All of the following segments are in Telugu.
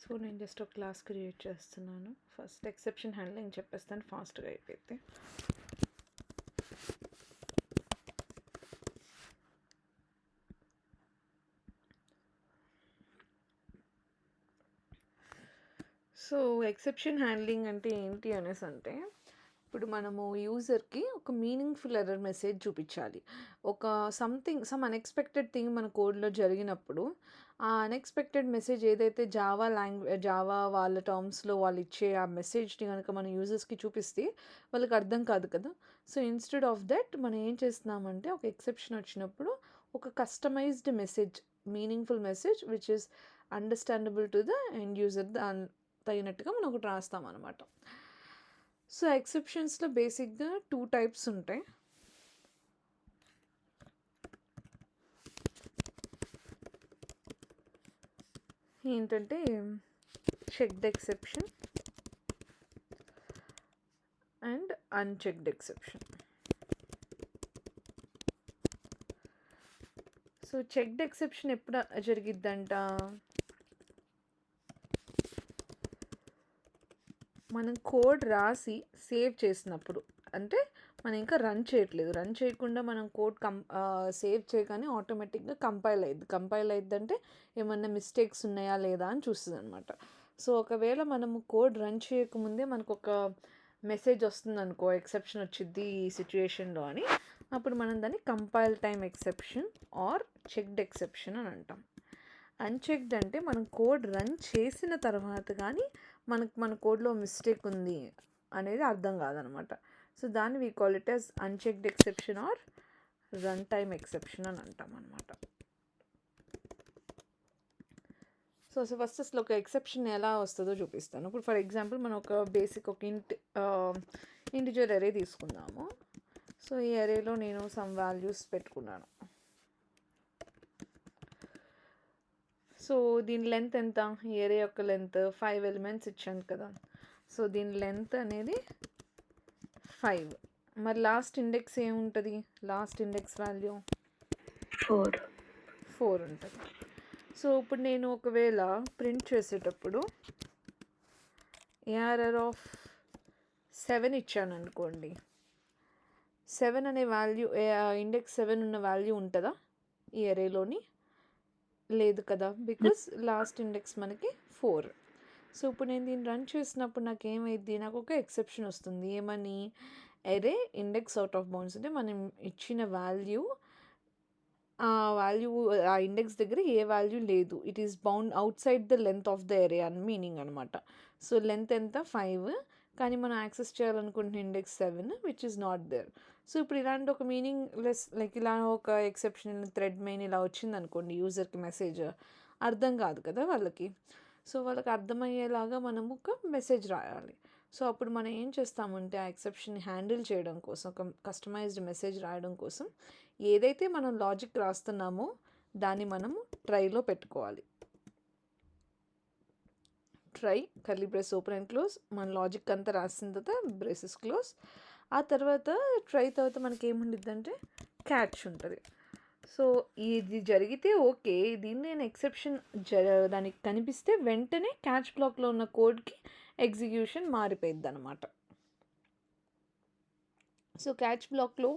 సో నేను జస్ట్ ఒక క్లాస్ క్రియేట్ చేస్తున్నాను. ఫస్ట్ ఎక్సెప్షన్ హ్యాండ్లింగ్ చెప్పేస్తాను, ఫాస్ట్గా అయిపోయింది. సో ఎక్సెప్షన్ హ్యాండ్లింగ్ అంటే ఏంటి అనేసి అంటే, ఇప్పుడు మనము యూజర్కి ఒక మీనింగ్ఫుల్ ఎర్రర్ మెసేజ్ చూపించాలి. ఒక సమ్ అన్ఎక్స్పెక్టెడ్ థింగ్ మన కోడ్లో జరిగినప్పుడు ఆ అన్ఎక్స్పెక్టెడ్ మెసేజ్ ఏదైతే జావా వాళ్ళ టర్మ్స్లో వాళ్ళు ఇచ్చే ఆ మెసేజ్ని కనుక మన యూజర్స్కి చూపిస్తే వాళ్ళకి అర్థం కాదు కదా. సో ఇన్స్టెడ్ ఆఫ్ దట్ మనం ఏం చేస్తున్నామంటే, ఒక ఎక్సెప్షన్ వచ్చినప్పుడు ఒక customized message, meaningful message which is understandable to the end user తగినట్టుగా మనం ఒకటి రాస్తాం అనమాట. సో ఎక్సెప్షన్స్లో బేసిక్గా 2 టైప్స్ ఉంటాయి. ఏంటంటే checked exception and unchecked exception. So checked exception ఎప్పుడు జరిగిద్దంట, మనం కోడ్ రాసి సేవ్ చేసినప్పుడు. అంటే మనం ఇంకా రన్ చేయకుండా మనం కోడ్ సేవ్ చేయగానే ఆటోమేటిక్గా కంపైల్ అయ్యిద్దంటే ఏమన్నా మిస్టేక్స్ ఉన్నాయా లేదా అని చూస్తుంది అనమాట. సో ఒకవేళ మనము కోడ్ రన్ చేయకముందే మనకు ఒక మెసేజ్ వస్తుంది అనుకో, ఎక్సెప్షన్ వచ్చింది ఈ సిచ్యుయేషన్లో అని, అప్పుడు మనం దాన్ని compile time exception or checked exception అని అంటాం. అన్చెక్డ్ అంటే మనం కోడ్ రన్ చేసిన తర్వాత కానీ మన కోడ్లో మిస్టేక్ ఉంది అనేది అర్థం కాదనమాట. సో దాన్ని we call it as unchecked exception or run time exception అని అంటాం అనమాట. సో ఫస్ట్ అసలు ఒక ఎక్సెప్షన్ ఎలా వస్తుందో చూపిస్తాను. ఇప్పుడు ఫర్ ఎగ్జాంపుల్ మనం ఒక బేసిక్ ఒక ఇంటిజర్ అరే తీసుకుందాము. సో ఈ అరేలో నేను సమ్ వాల్యూస్ పెట్టుకున్నాను. సో దీని లెంత్ ఎంత, ఈ ఏరే యొక్క లెంత్ 5 ఎలిమెంట్స్ ఇచ్చాను కదా. సో దీని లెంత్ అనేది 5. మరి లాస్ట్ ఇండెక్స్ ఏముంటుంది, లాస్ట్ ఇండెక్స్ వాల్యూ 4 ఉంటుంది. సో ఇప్పుడు నేను ఒకవేళ ప్రింట్ చేసేటప్పుడు ఏఆర్ఆర్ ఆఫ్ 7 ఇచ్చాను అనుకోండి, 7 అనే వాల్యూ, ఇండెక్స్ 7 ఉన్న వాల్యూ ఉంటుందా ఈ అరేలోని? లేదు కదా, బికాస్ లాస్ట్ ఇండెక్స్ మనకి 4. సో ఇప్పుడు నేను దీన్ని రన్ చేసినప్పుడు నాకు ఏమైంది, నాకు ఒక ఎక్సెప్షన్ వస్తుంది. ఏమని, అరే ఇండెక్స్ అవుట్ ఆఫ్ బౌండ్స్, అంటే మనం ఇచ్చిన వాల్యూ ఆ ఇండెక్స్ దగ్గర ఏ వాల్యూ లేదు, it is bound out side the length of the అరే అని మీనింగ్ అనమాట. సో లెంత్ ఎంత 5, కానీ మనం యాక్సెస్ చేయాలనుకుంటున్న index 7 which is not there. సో ఇప్పుడు ఇలాంటి ఒక మీనింగ్ లెస్, లైక్ ఇలా ఒక ఎక్సెప్షన్ థ్రెడ్ మెయిన్ ఇలా వచ్చింది అనుకోండి, యూజర్కి మెసేజ్ అర్థం కాదు కదా వాళ్ళకి. సో వాళ్ళకి అర్థమయ్యేలాగా మనం ఒక మెసేజ్ రాయాలి. సో అప్పుడు మనం ఏం చేస్తామంటే, ఆ ఎక్సెప్షన్ని హ్యాండిల్ చేయడం కోసం, ఒక కస్టమైజ్డ్ మెసేజ్ రాయడం కోసం ఏదైతే మనం లాజిక్ రాస్తున్నామో దాన్ని మనము ట్రైలో పెట్టుకోవాలి. Try curly brace open and close, మన లాజిక్ అంతా రాసిన తర్వాత బ్రేసెస్ క్లోజ్. ఆ తర్వాత ట్రై తర్వాత మనకి ఏముండిద్దంటే క్యాచ్ ఉంటుంది. సో ఇది జరిగితే ఓకే, దీన్ని నేను ఎక్సెప్షన్ దానికి కనిపిస్తే వెంటనే క్యాచ్ బ్లాక్లో ఉన్న కోడ్కి ఎగ్జిక్యూషన్ మారిపోయిద్ది అనమాట. సో క్యాచ్ బ్లాక్లో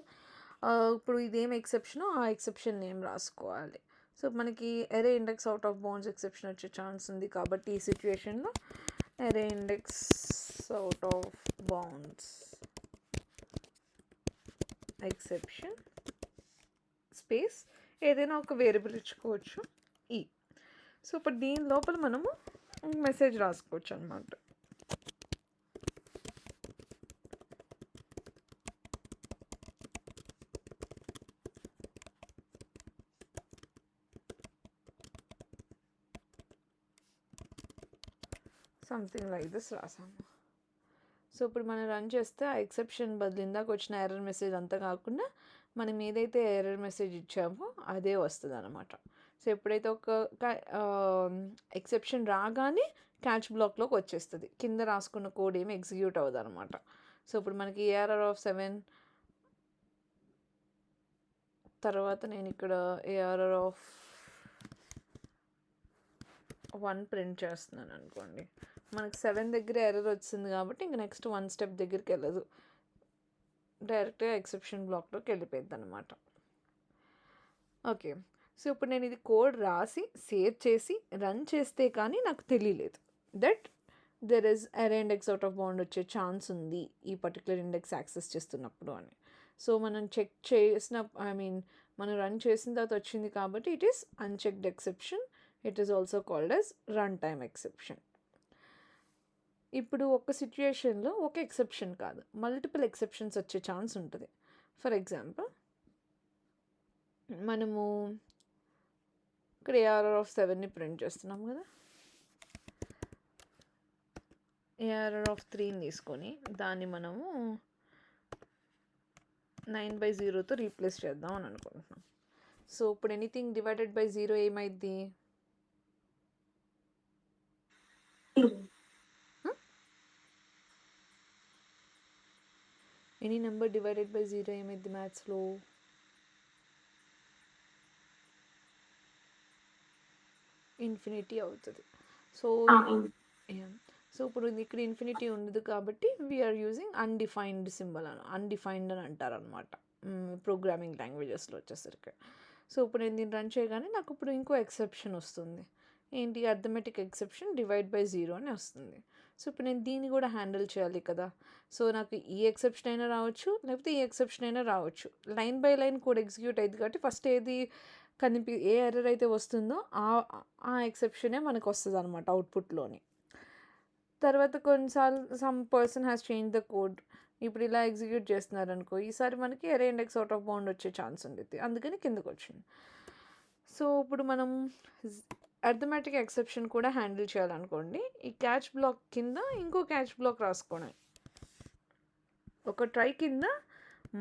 ఇప్పుడు ఇదేం ఎక్సెప్షనో ఆ ఎక్సెప్షన్ నేమ్ రాసుకోవాలి. సో మనకి అరే index out of bounds exception వచ్చే ఛాన్స్ ఉంది కాబట్టి ఈ సిచ్యుయేషన్లో అరే index out of bounds exception space ఏదైనా ఒక వేరియబుల్ ఇచ్చుకోవచ్చు ఈ. సో ఇప్పుడు దీని లోపల మనము మెసేజ్ రాసుకోవచ్చు అనమాట. సంథింగ్ లైక్ దిస్ రాసాము. సో ఇప్పుడు మనం రన్ చేస్తే ఆ ఎక్సెప్షన్ బదులు ఇందాక వచ్చిన ఎర్రర్ మెసేజ్ అంతా కాకుండా మనం ఏదైతే ఎర్రర్ మెసేజ్ ఇచ్చామో అదే వస్తుంది అనమాట. సో ఎప్పుడైతే ఒక ఎక్సెప్షన్ రాగానే క్యాచ్ బ్లాక్లోకి వచ్చేస్తుంది, కింద రాసుకున్న కోడ్ ఏమి ఎగ్జిక్యూట్ అవ్వదు అనమాట. సో ఇప్పుడు మనకి ఏఆర్ఆర్ ఆఫ్ 7 తర్వాత నేను ఇక్కడ ఏఆర్ఆర్ ఆఫ్ 1 ప్రింట్ చేస్తున్నాను అనుకోండి, మనకు 7 దగ్గర ఎర్రర్ వచ్చింది కాబట్టి ఇంక నెక్స్ట్ 1 స్టెప్ దగ్గరికి వెళ్ళదు, డైరెక్ట్గా ఎక్సెప్షన్ బ్లాక్లోకి వెళ్ళిపోయింది అనమాట. ఓకే, సో ఇప్పుడు నేను ఇది కోడ్ రాసి సేవ్ చేసి రన్ చేస్తే కానీ నాకు తెలియలేదు దట్ దెర్ ఇస్ అరే ఇండెక్స్ అవుట్ ఆఫ్ బౌండ్ వచ్చే ఛాన్స్ ఉంది ఈ పర్టికులర్ ఇండెక్స్ యాక్సెస్ చేస్తున్నప్పుడు అని. సో మనం చెక్ చేసిన మనం రన్ చేసిన తర్వాత వచ్చింది కాబట్టి it is unchecked exception. It is also called as run time exception. ఇప్పుడు ఒక సిచ్యుయేషన్లో ఒక ఎక్సెప్షన్ కాదు, మల్టిపుల్ ఎక్సెప్షన్స్ వచ్చే ఛాన్స్ ఉంటుంది. ఫర్ ఎగ్జాంపుల్, మనము ఇక్కడ ఏఆర్ఆర్ ఆఫ్ 7ని ప్రింట్ చేస్తున్నాం కదా, ఏఆర్ఆర్ ఆఫ్ 3ని తీసుకొని దాన్ని మనము 9/0తో రీప్లేస్ చేద్దాం అని అనుకుంటున్నాం. సో ఇప్పుడు ఎనీథింగ్ డివైడెడ్ బై 0 ఏమైద్ది? ఎనీ నెంబర్ డివైడెడ్ బై 0 ఏమైద్ది మ్యాథ్స్లో? ఇన్ఫినిటీ అవుతుంది. సో ఇప్పుడు ఇక్కడ ఇన్ఫినిటీ ఉండదు కాబట్టి we are using undefined symbol undefined అని అంటారు అనమాట ప్రోగ్రామింగ్ లాంగ్వేజెస్లో వచ్చేసరికి. సో ఇప్పుడు నేను దీన్ని రన్ చేయగానే నాకు ఇప్పుడు ఇంకో ఎక్సెప్షన్ వస్తుంది. ఏంటి? అర్థమెటిక్ ఎక్సెప్షన్ డివైడ్ బై 0 అని వస్తుంది. సో ఇప్పుడు నేను దీన్ని కూడా హ్యాండిల్ చేయాలి కదా. సో నాకు ఈ ఎక్సెప్షన్ అయినా రావచ్చు, లేకపోతే ఈ ఎక్సెప్షన్ అయినా రావచ్చు. Line by line code execute అయింది కాబట్టి ఫస్ట్ ఏది ఏ ఎర్రర్ అయితే వస్తుందో ఆ ఎక్సెప్షనే మనకు వస్తుంది అనమాట అవుట్పుట్లోని. తర్వాత కొన్నిసార్లు some person has change the code, ఇప్పుడు ఇలా ఎగ్జిక్యూట్ చేస్తున్నారు అనుకో, ఈసారి మనకి అరే ఇండెక్స్ అవుట్ ఆఫ్ బౌండ్ వచ్చే ఛాన్స్ ఉంటుంది, అందుకని కిందకు వచ్చింది. సో ఇప్పుడు మనం అర్థమెటిక్ ఎక్సెప్షన్ కూడా హ్యాండిల్ చేయాలనుకోండి, ఈ క్యాచ్ బ్లాక్ కింద ఇంకో క్యాచ్ బ్లాక్ రాసుకోండి. ఒక ట్రై కింద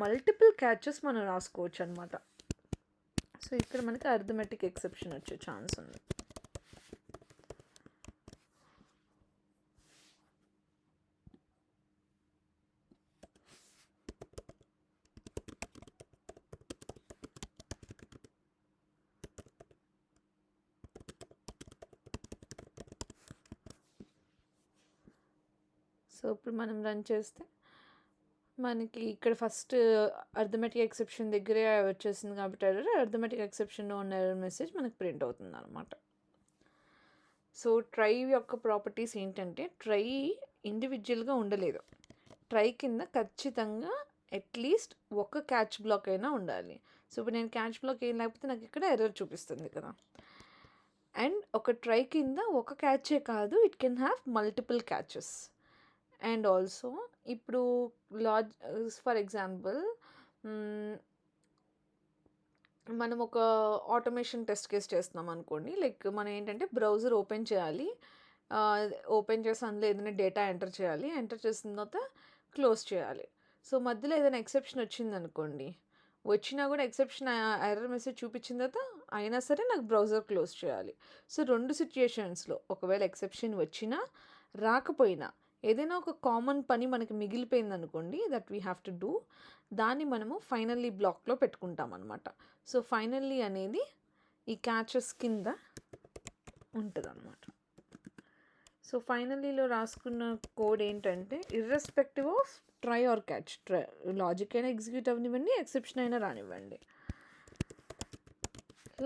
మల్టిపుల్ క్యాచెస్ మనం రాసుకోవచ్చు అనమాట. సో ఇక్కడ మనకి అర్థమెటిక్ ఎక్సెప్షన్ వచ్చే ఛాన్స్ ఉంది. సో ఇప్పుడు మనం రన్ చేస్తే మనకి ఇక్కడ ఫస్ట్ అర్థమెటిక్ ఎక్సెప్షన్ దగ్గరే వచ్చేసింది కాబట్టి అర్థమెటిక్ ఎక్సెప్షన్లో ఉన్న ఎర్రర్ మెసేజ్ మనకు ప్రింట్ అవుతుంది అనమాట. సో ట్రై యొక్క ప్రాపర్టీస్ ఏంటంటే, ట్రై ఇండివిజువల్గా ఉండలేదు, ట్రై కింద ఖచ్చితంగా అట్లీస్ట్ ఒక క్యాచ్ బ్లాక్ అయినా ఉండాలి. సో ఇప్పుడు నేను క్యాచ్ బ్లాక్ ఏం లేకపోతే నాకు ఇక్కడ ఎర్రర్ చూపిస్తుంది కదా. అండ్ ఒక ట్రై కింద ఒక క్యాచే కాదు, it can have multiple catches. And also ఇప్పుడు ఫర్ ఎగ్జాంపుల్ మనం ఒక ఆటోమేషన్ టెస్ట్ కేస్ చేస్తున్నాం అనుకోండి. లైక్ మనం ఏంటంటే బ్రౌజర్ ఓపెన్ చేయాలి, ఓపెన్ చేసి అందులో ఏదైనా డేటా ఎంటర్ చేయాలి, ఎంటర్ చేసిన తర్వాత క్లోజ్ చేయాలి. సో మధ్యలో ఏదైనా ఎక్సెప్షన్ వచ్చింది అనుకోండి, వచ్చినా కూడా ఎక్సెప్షన్ ఎర్రర్ మెసేజ్ చూపించిన తర్వాత అయినా సరే నాకు బ్రౌజర్ క్లోజ్ చేయాలి. సో 2 సిచ్యుయేషన్స్లో ఒకవేళ ఎక్సెప్షన్ వచ్చినా రాకపోయినా ఏదైనా ఒక కామన్ పని మనకి మిగిలిపోయింది అనుకోండి, that we have to do, దాన్ని మనము ఫైనల్లీ బ్లాక్లో పెట్టుకుంటాం అనమాట. సో ఫైనల్లీ అనేది ఈ క్యాచెస్ కింద ఉంటుంది అనమాట. సో ఫైనల్లీలో రాసుకున్న కోడ్ ఏంటంటే, irrespective of try or catch, logic అయినా ఎగ్జిక్యూట్ అవనివ్వండి, ఎక్సెప్షన్ అయినా రానివ్వండి,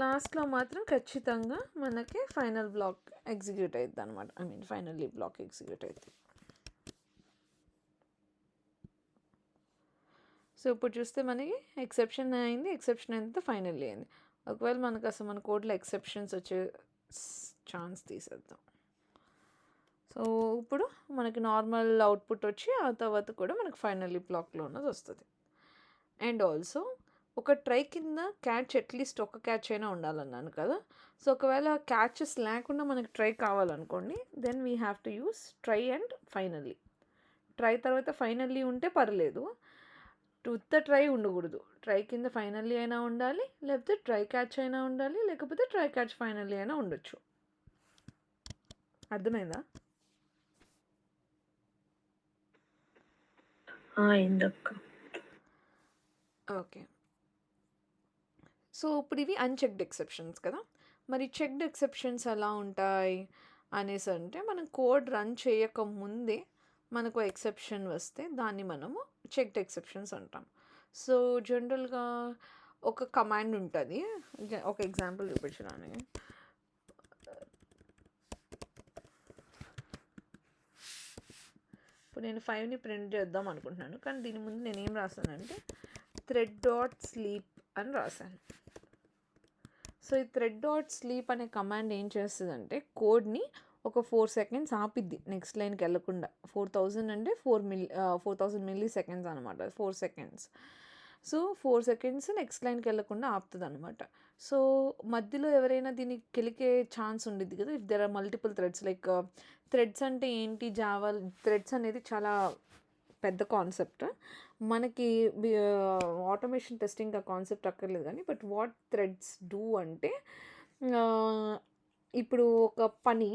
లాస్ట్లో మాత్రం ఖచ్చితంగా మనకి ఫైనల్ బ్లాక్ ఎగ్జిక్యూట్ అవుతుంది అనమాట. ఫైనల్లీ బ్లాక్ ఎగ్జిక్యూట్ అవుతుంది. సో ఇప్పుడు చూస్తే మనకి ఎక్సెప్షన్ అయింది, ఎక్సెప్షన్ అయితే ఫైనల్లీ అయింది. ఒకవేళ మనకు అసలు మన కోడ్లో ఎక్సెప్షన్స్ వచ్చే ఛాన్స్ తీసేద్దాం. సో ఇప్పుడు మనకి నార్మల్ అవుట్పుట్ వచ్చి ఆ తర్వాత కూడా మనకు ఫైనల్లీ బ్లాక్లో ఉన్నది వస్తుంది. అండ్ ఆల్సో ఒక ట్రై కింద క్యాచ్ అట్లీస్ట్ ఒక క్యాచ్ అయినా ఉండాలన్నాను కదా. సో ఒకవేళ క్యాచెస్ లేకుండా మనకి ట్రై కావాలనుకోండి, then we have to use try and finally. Try తర్వాత ఫైనల్లీ ఉంటే పర్లేదు, ఉత్త ట్రై ఉండకూడదు. ట్రై కింద ఫైనల్లీ అయినా ఉండాలి, లేకపోతే ట్రై క్యాచ్ అయినా ఉండాలి, లేకపోతే ట్రై క్యాచ్ ఫైనల్లీ అయినా ఉండొచ్చు. అర్థమైందా? ఓకే. సో ఇప్పుడు ఇవి అన్చెక్డ్ ఎక్సెప్షన్స్ కదా. మరి చెక్డ్ ఎక్సెప్షన్స్ ఎలా ఉంటాయి అనేసి అంటే, మనం కోడ్ రన్ చేయకముందే మనకు ఎక్సెప్షన్ వస్తే దాన్ని మనము చెక్డ్ ఎక్సెప్షన్స్ అంటాం. సో జనరల్గా ఒక కమాండ్ ఉంటుంది. ఒక ఎగ్జాంపుల్ చూపించడానికి, ఇప్పుడు నేను 5ని ప్రింట్ చేద్దాం అనుకుంటున్నాను, కానీ దీని ముందు నేను ఏం రాసానంటే thread.sleep అని రాశాను. సో ఈ thread.sleep అనే కమాండ్ ఏం చేస్తుందంటే కోడ్ని ఒక 4 సెకండ్స్ ఆపిద్ది నెక్స్ట్ లైన్కి వెళ్ళకుండా. 4000 అంటే 4000 మిల్లీ సెకండ్స్ అనమాట, 4 సెకండ్స్. సో 4 సెకండ్స్ నెక్స్ట్ లైన్కి వెళ్ళకుండా ఆపుతుంది అనమాట. సో మధ్యలో ఎవరైనా దీన్ని కెలికే ఛాన్స్ ఉండిద్ది కదా, if there are multiple threads. Like threads అంటే ఏంటి, జావా థ్రెడ్స్ అనేది చాలా పెద్ద కాన్సెప్ట్. మనకి ఆటోమేషన్ టెస్టింగ్ ఆ కాన్సెప్ట్ అక్కర్లేదు కానీ, బట్ వాట్ థ్రెడ్స్ డూ అంటే, ఇప్పుడు ఒక పని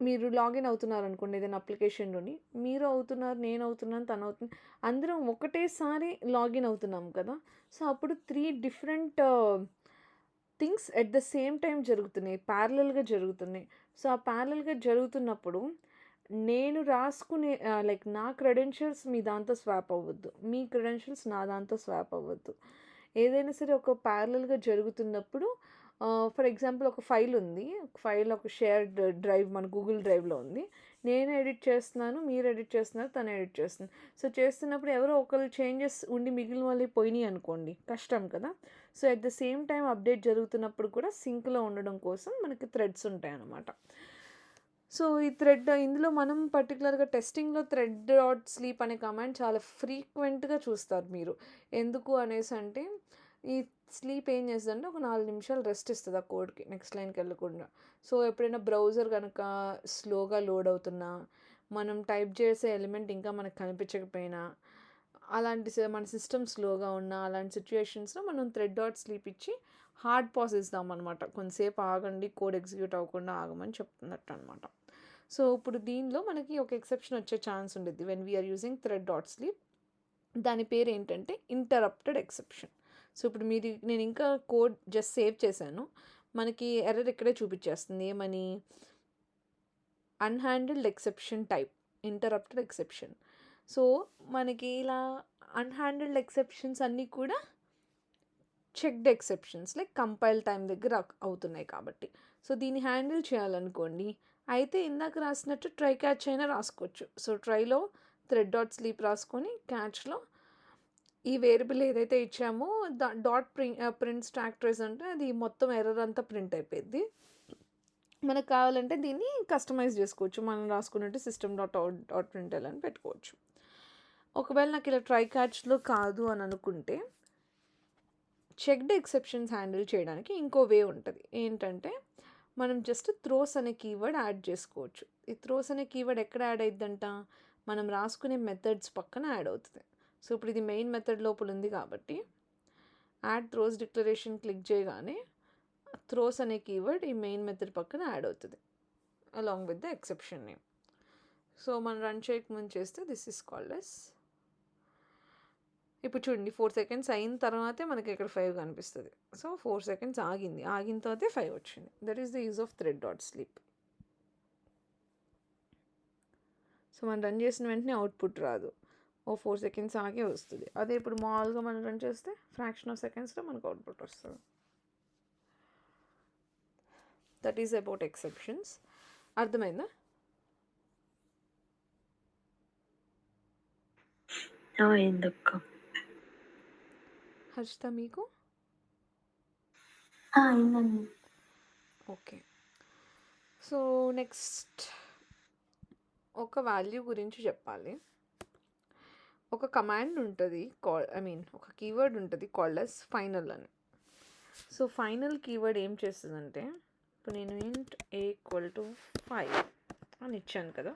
మీరు లాగిన్ అవుతున్నారు అనుకోండి ఏదైనా అప్లికేషన్లోని, మీరు అవుతున్నారు, నేను అవుతున్నాను, తను అవుతుంది, అందరం ఒకటేసారి లాగిన్ అవుతున్నాం కదా. సో అప్పుడు 3 different things at the same time జరుగుతున్నాయి, ప్యారలల్గా జరుగుతున్నాయి. సో ఆ ప్యారలల్గా జరుగుతున్నప్పుడు నేను రాసుకునే లైక్ నా క్రెడెన్షియల్స్ మీ దాంతో స్వాప్ అవ్వద్దు, మీ క్రెడెన్షియల్స్ నా దాంతో స్వాప్ అవ్వద్దు. ఏదైనా సరే ఒక ప్యారలల్గా జరుగుతున్నప్పుడు, ఫర్ ఎగ్జాంపుల్ ఒక ఫైల్ ఉంది, ఫైల్ ఒక షేర్డ్ డ్రైవ్ మన గూగుల్ డ్రైవ్లో ఉంది, నేను ఎడిట్ చేస్తున్నాను, మీరు ఎడిట్ చేస్తున్నారు, తను ఎడిట్ చేస్తుంది. సో చేస్తున్నప్పుడు ఎవరో ఒకరు చేంజెస్ ఉండి మిగిలిన వాళ్ళే పోయినాయి అనుకోండి, కష్టం కదా. So at the same time update జరుగుతున్నప్పుడు కూడా సింక్లో ఉండడం కోసం మనకి థ్రెడ్స్ ఉంటాయి అన్నమాట. సో ఈ ఇందులో మనం పర్టికులర్గా టెస్టింగ్లో thread.sleep అనే కమాండ్ చాలా ఫ్రీక్వెంట్గా చూస్తారు మీరు. ఎందుకు అనేసి అంటే, ఈ స్లీప్ ఏం చేస్తుందంటే ఒక 4 నిమిషాలు రెస్ట్ ఇస్తుంది ఆ కోడ్కి నెక్స్ట్ లైన్కి వెళ్ళకుండా. సో ఎప్పుడైనా బ్రౌజర్ కనుక స్లోగా లోడ్ అవుతున్నా, మనం టైప్ చేసే ఎలిమెంట్ ఇంకా మనకు కనిపించకపోయినా, అలాంటి మన సిస్టమ్ స్లోగా ఉన్నా, అలాంటి సిచ్యువేషన్స్లో మనం thread.sleep ఇచ్చి హార్డ్ పాజ్ ఇస్తాం అనమాట. కొంతసేపు ఆగండి, కోడ్ ఎగ్జిక్యూట్ అవ్వకుండా ఆగమని చెప్తున్నట్టు అనమాట. సో ఇప్పుడు దీనిలో మనకి ఒక ఎక్సెప్షన్ వచ్చే ఛాన్స్ ఉండేది వెన్ వీఆర్ యూజింగ్ thread.sleep. దాని పేరు ఏంటంటే ఇంటరప్టెడ్ ఎక్సెప్షన్. సో ఇప్పుడు నేను ఇంకా కోడ్ జస్ట్ సేవ్ చేశాను, మనకి ఎర్రర్ ఇక్కడే చూపించేస్తుంది, ఏమని, unhandled exception type interrupted exception. So మనకి ఇలా అన్హ్యాండిల్డ్ ఎక్సెప్షన్స్ అన్నీ కూడా checked exceptions, like compile time దగ్గర అవుతున్నాయి కాబట్టి. సో దీన్ని హ్యాండిల్ చేయాలనుకోండి, అయితే ఇందాక రాసినట్టు ట్రై క్యాచ్ అయినా రాసుకోవచ్చు. సో ట్రైలో thread.sleep రాసుకొని, క్యాచ్లో ఈ వేరియబుల్ ఏదైతే ఇచ్చామో ప్రింట్ స్టాక్ ట్రేస్ అంటే అది మొత్తం ఎర్రర్ అంతా ప్రింట్ అయిపోయింది. మనకు కావాలంటే దీన్ని కస్టమైజ్ చేసుకోవచ్చు, మనం రాసుకున్నట్టు system.out.println అని పెట్టుకోవచ్చు. ఒకవేళ నాకు ఇలా ట్రై క్యాచ్లో కాదు అని అనుకుంటే, చెక్డ్ ఎక్సెప్షన్స్ హ్యాండిల్ చేయడానికి ఇంకో వే ఉంటుంది. ఏంటంటే, మనం జస్ట్ థ్రోస్ అనే కీవర్డ్ యాడ్ చేసుకోవచ్చు. ఈ థ్రోస్ అనే కీవర్డ్ ఎక్కడ యాడ్ అయిద్దంట, మనం రాసుకునే మెథడ్స్ పక్కన యాడ్ అవుతుంది. సో ఇప్పుడు ఇది మెయిన్ మెథడ్ లోపల ఉంది కాబట్టి, యాడ్ థ్రోస్ డిక్లరేషన్ క్లిక్ చేయగానే థ్రోస్ అనే కీవర్డ్ ఈ మెయిన్ మెథడ్ పక్కన యాడ్ అవుతుంది along with the exception name. So మనం రన్ చేయకముందు చేస్తే దిస్ ఈస్ కాల్డ్ ఎస్. ఇప్పుడు చూడండి 4 సెకండ్స్ అయిన తర్వాతే మనకి ఇక్కడ 5 కనిపిస్తుంది. సో 4 సెకండ్స్ ఆగిన తర్వాతే 5 వచ్చింది. That is the use of thread.sleep. So మనం రన్ చేసిన వెంటనే అవుట్పుట్ రాదు, 4 సెకండ్స్ ఆగే వస్తుంది. అదే ఇప్పుడు మామూలుగా మనం రన్ చేస్తే ఫ్రాక్షన్ ఆఫ్ సెకండ్స్లో మనకు అవుట్పుట్ వస్తుంది. That is about exceptions. అర్థమైందా? ఎందుకు హర్షిత మీకు? ఓకే. సో నెక్స్ట్ ఒక వాల్యూ గురించి చెప్పాలి. ఒక కమాండ్ ఉంటుంది ఒక కీవర్డ్ ఉంటుంది కాల్డ్ అస్ ఫైనల్ అని. సో ఫైనల్ కీవర్డ్ ఏం చేస్తుందంటే, ఇప్పుడు నేను int a=5 అని ఇచ్చాను కదా,